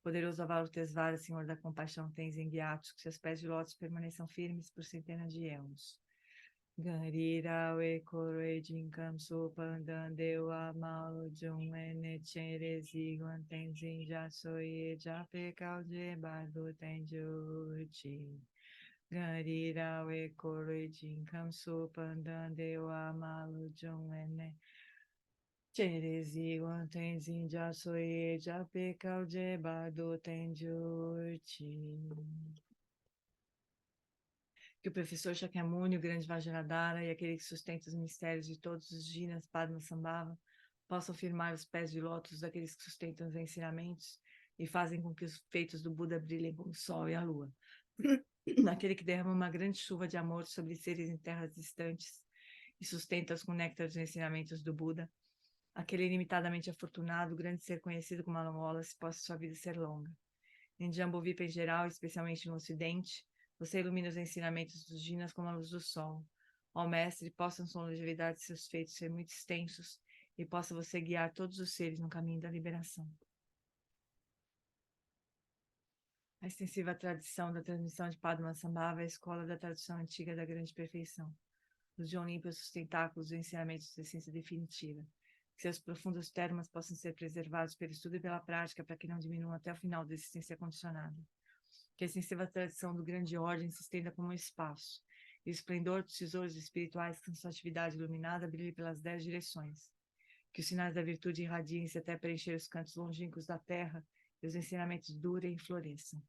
A: Poderoso Avalokitesvara, Senhor da compaixão, tens enviados, que seus pés de lótus permaneçam firmes por centenas de anos. Garira Wekore Jinkam Supandandeu Amal Jum Enechere Guantenzin Jasoi Japekal de Bardo Tenjuti. Garira Wekore Jinkam Supandandeu Amal Jum Enechere Cherezi Guantenzin Jasoi Japekal de Bardo Tenjuti. Que o professor Shakyamuni, o grande Vajradhara e aquele que sustenta os mistérios de todos os Jinas Padmasambhava possam firmar os pés de lótus daqueles que sustentam os ensinamentos e fazem com que os feitos do Buda brilhem como o sol e a lua. Aquele que derrama uma grande chuva de amor sobre seres em terras distantes e sustenta-os com o néctar dos ensinamentos do Buda. Aquele ilimitadamente afortunado, grande ser conhecido como Alan Wallace, possa sua vida ser longa. Em Jambudvipa em geral, especialmente no Ocidente, você ilumina os ensinamentos dos Jinas como a luz do sol. Ó Mestre, possam sua longevidade e seus feitos ser muito extensos e possa você guiar todos os seres no caminho da liberação. A extensiva tradição da transmissão de Padmasambhava é a escola da tradição antiga da grande perfeição. Os de Olímpia sustentáculos dos ensinamentos da essência definitiva. Que seus profundos termas possam ser preservados pelo estudo e pela prática para que não diminuam até o final da existência condicionada. Que a extensiva tradição do grande ordem se estenda como um espaço, e o esplendor dos tesouros espirituais com sua atividade iluminada brilhe pelas 10 direções. Que os sinais da virtude irradiem-se até preencher os cantos longínquos da terra e os ensinamentos durem e floresçam.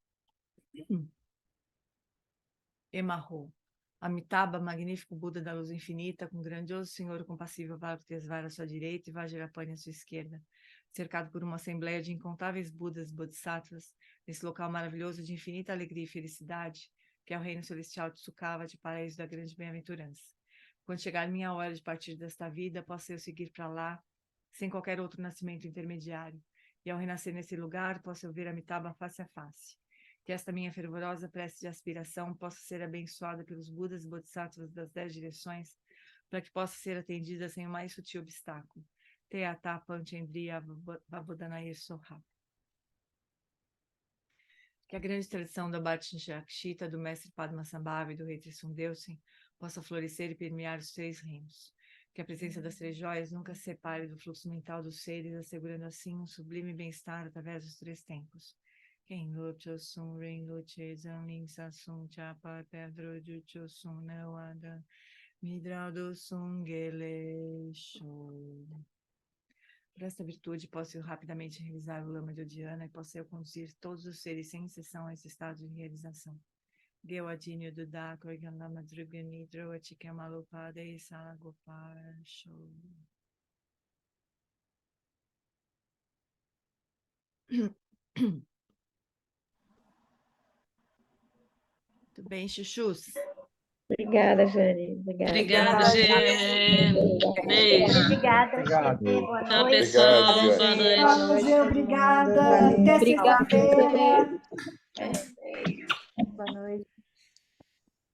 A: Emarro. Amitabha, magnífico Buda da luz infinita, com grandioso Senhor compassível Valktesvara à sua direita e Vajrapani à sua esquerda, cercado por uma assembleia de incontáveis Budas e Bodhisattvas, nesse local maravilhoso de infinita alegria e felicidade, que é o reino celestial de Sukava, de paraíso da grande bem-aventurança. Quando chegar a minha hora de partir desta vida, posso eu seguir para lá, sem qualquer outro nascimento intermediário, e ao renascer nesse lugar, posso eu ver Amitabha face a face. Que esta minha fervorosa prece de aspiração possa ser abençoada pelos Budas e Bodhisattvas das 10 direções, para que possa ser atendida sem o mais sutil obstáculo. Teata Panchendriya Vabodhanaya Soha. Que a grande tradição da Bhattacharya, do mestre Padmasambhava e do rei Trisundeusen possa florescer e permear os 3 reinos. Que a presença das 3 joias nunca se separe do fluxo mental dos seres, assegurando assim um sublime bem-estar através dos 3 tempos. Quem luta sum ring luche zanling sasum chapa pedro jucho sum nawada midrado sum gelesho. Por esta virtude, posso eu rapidamente realizar o lama de Odiana e posso eu conduzir todos os seres sem exceção a esse estado de realização. Deu adinho do Dako e Gandama Druganidro, Atikamalupada e Salagopasho. Tudo bem, chuchus?
L: Obrigada, Jane.
M: Obrigada, Gê. Beijo.
N: Obrigada,
I: Obrigado.
N: Gê. Boa
M: Tchau,
N: noite.
M: pessoal.
H: Obrigado,
M: Boa
H: Jane.
M: noite.
N: Tchau, Gê. Obrigada.
L: Valeu.
N: Até
L: Obrigada.
N: sexta-feira.
L: Boa noite.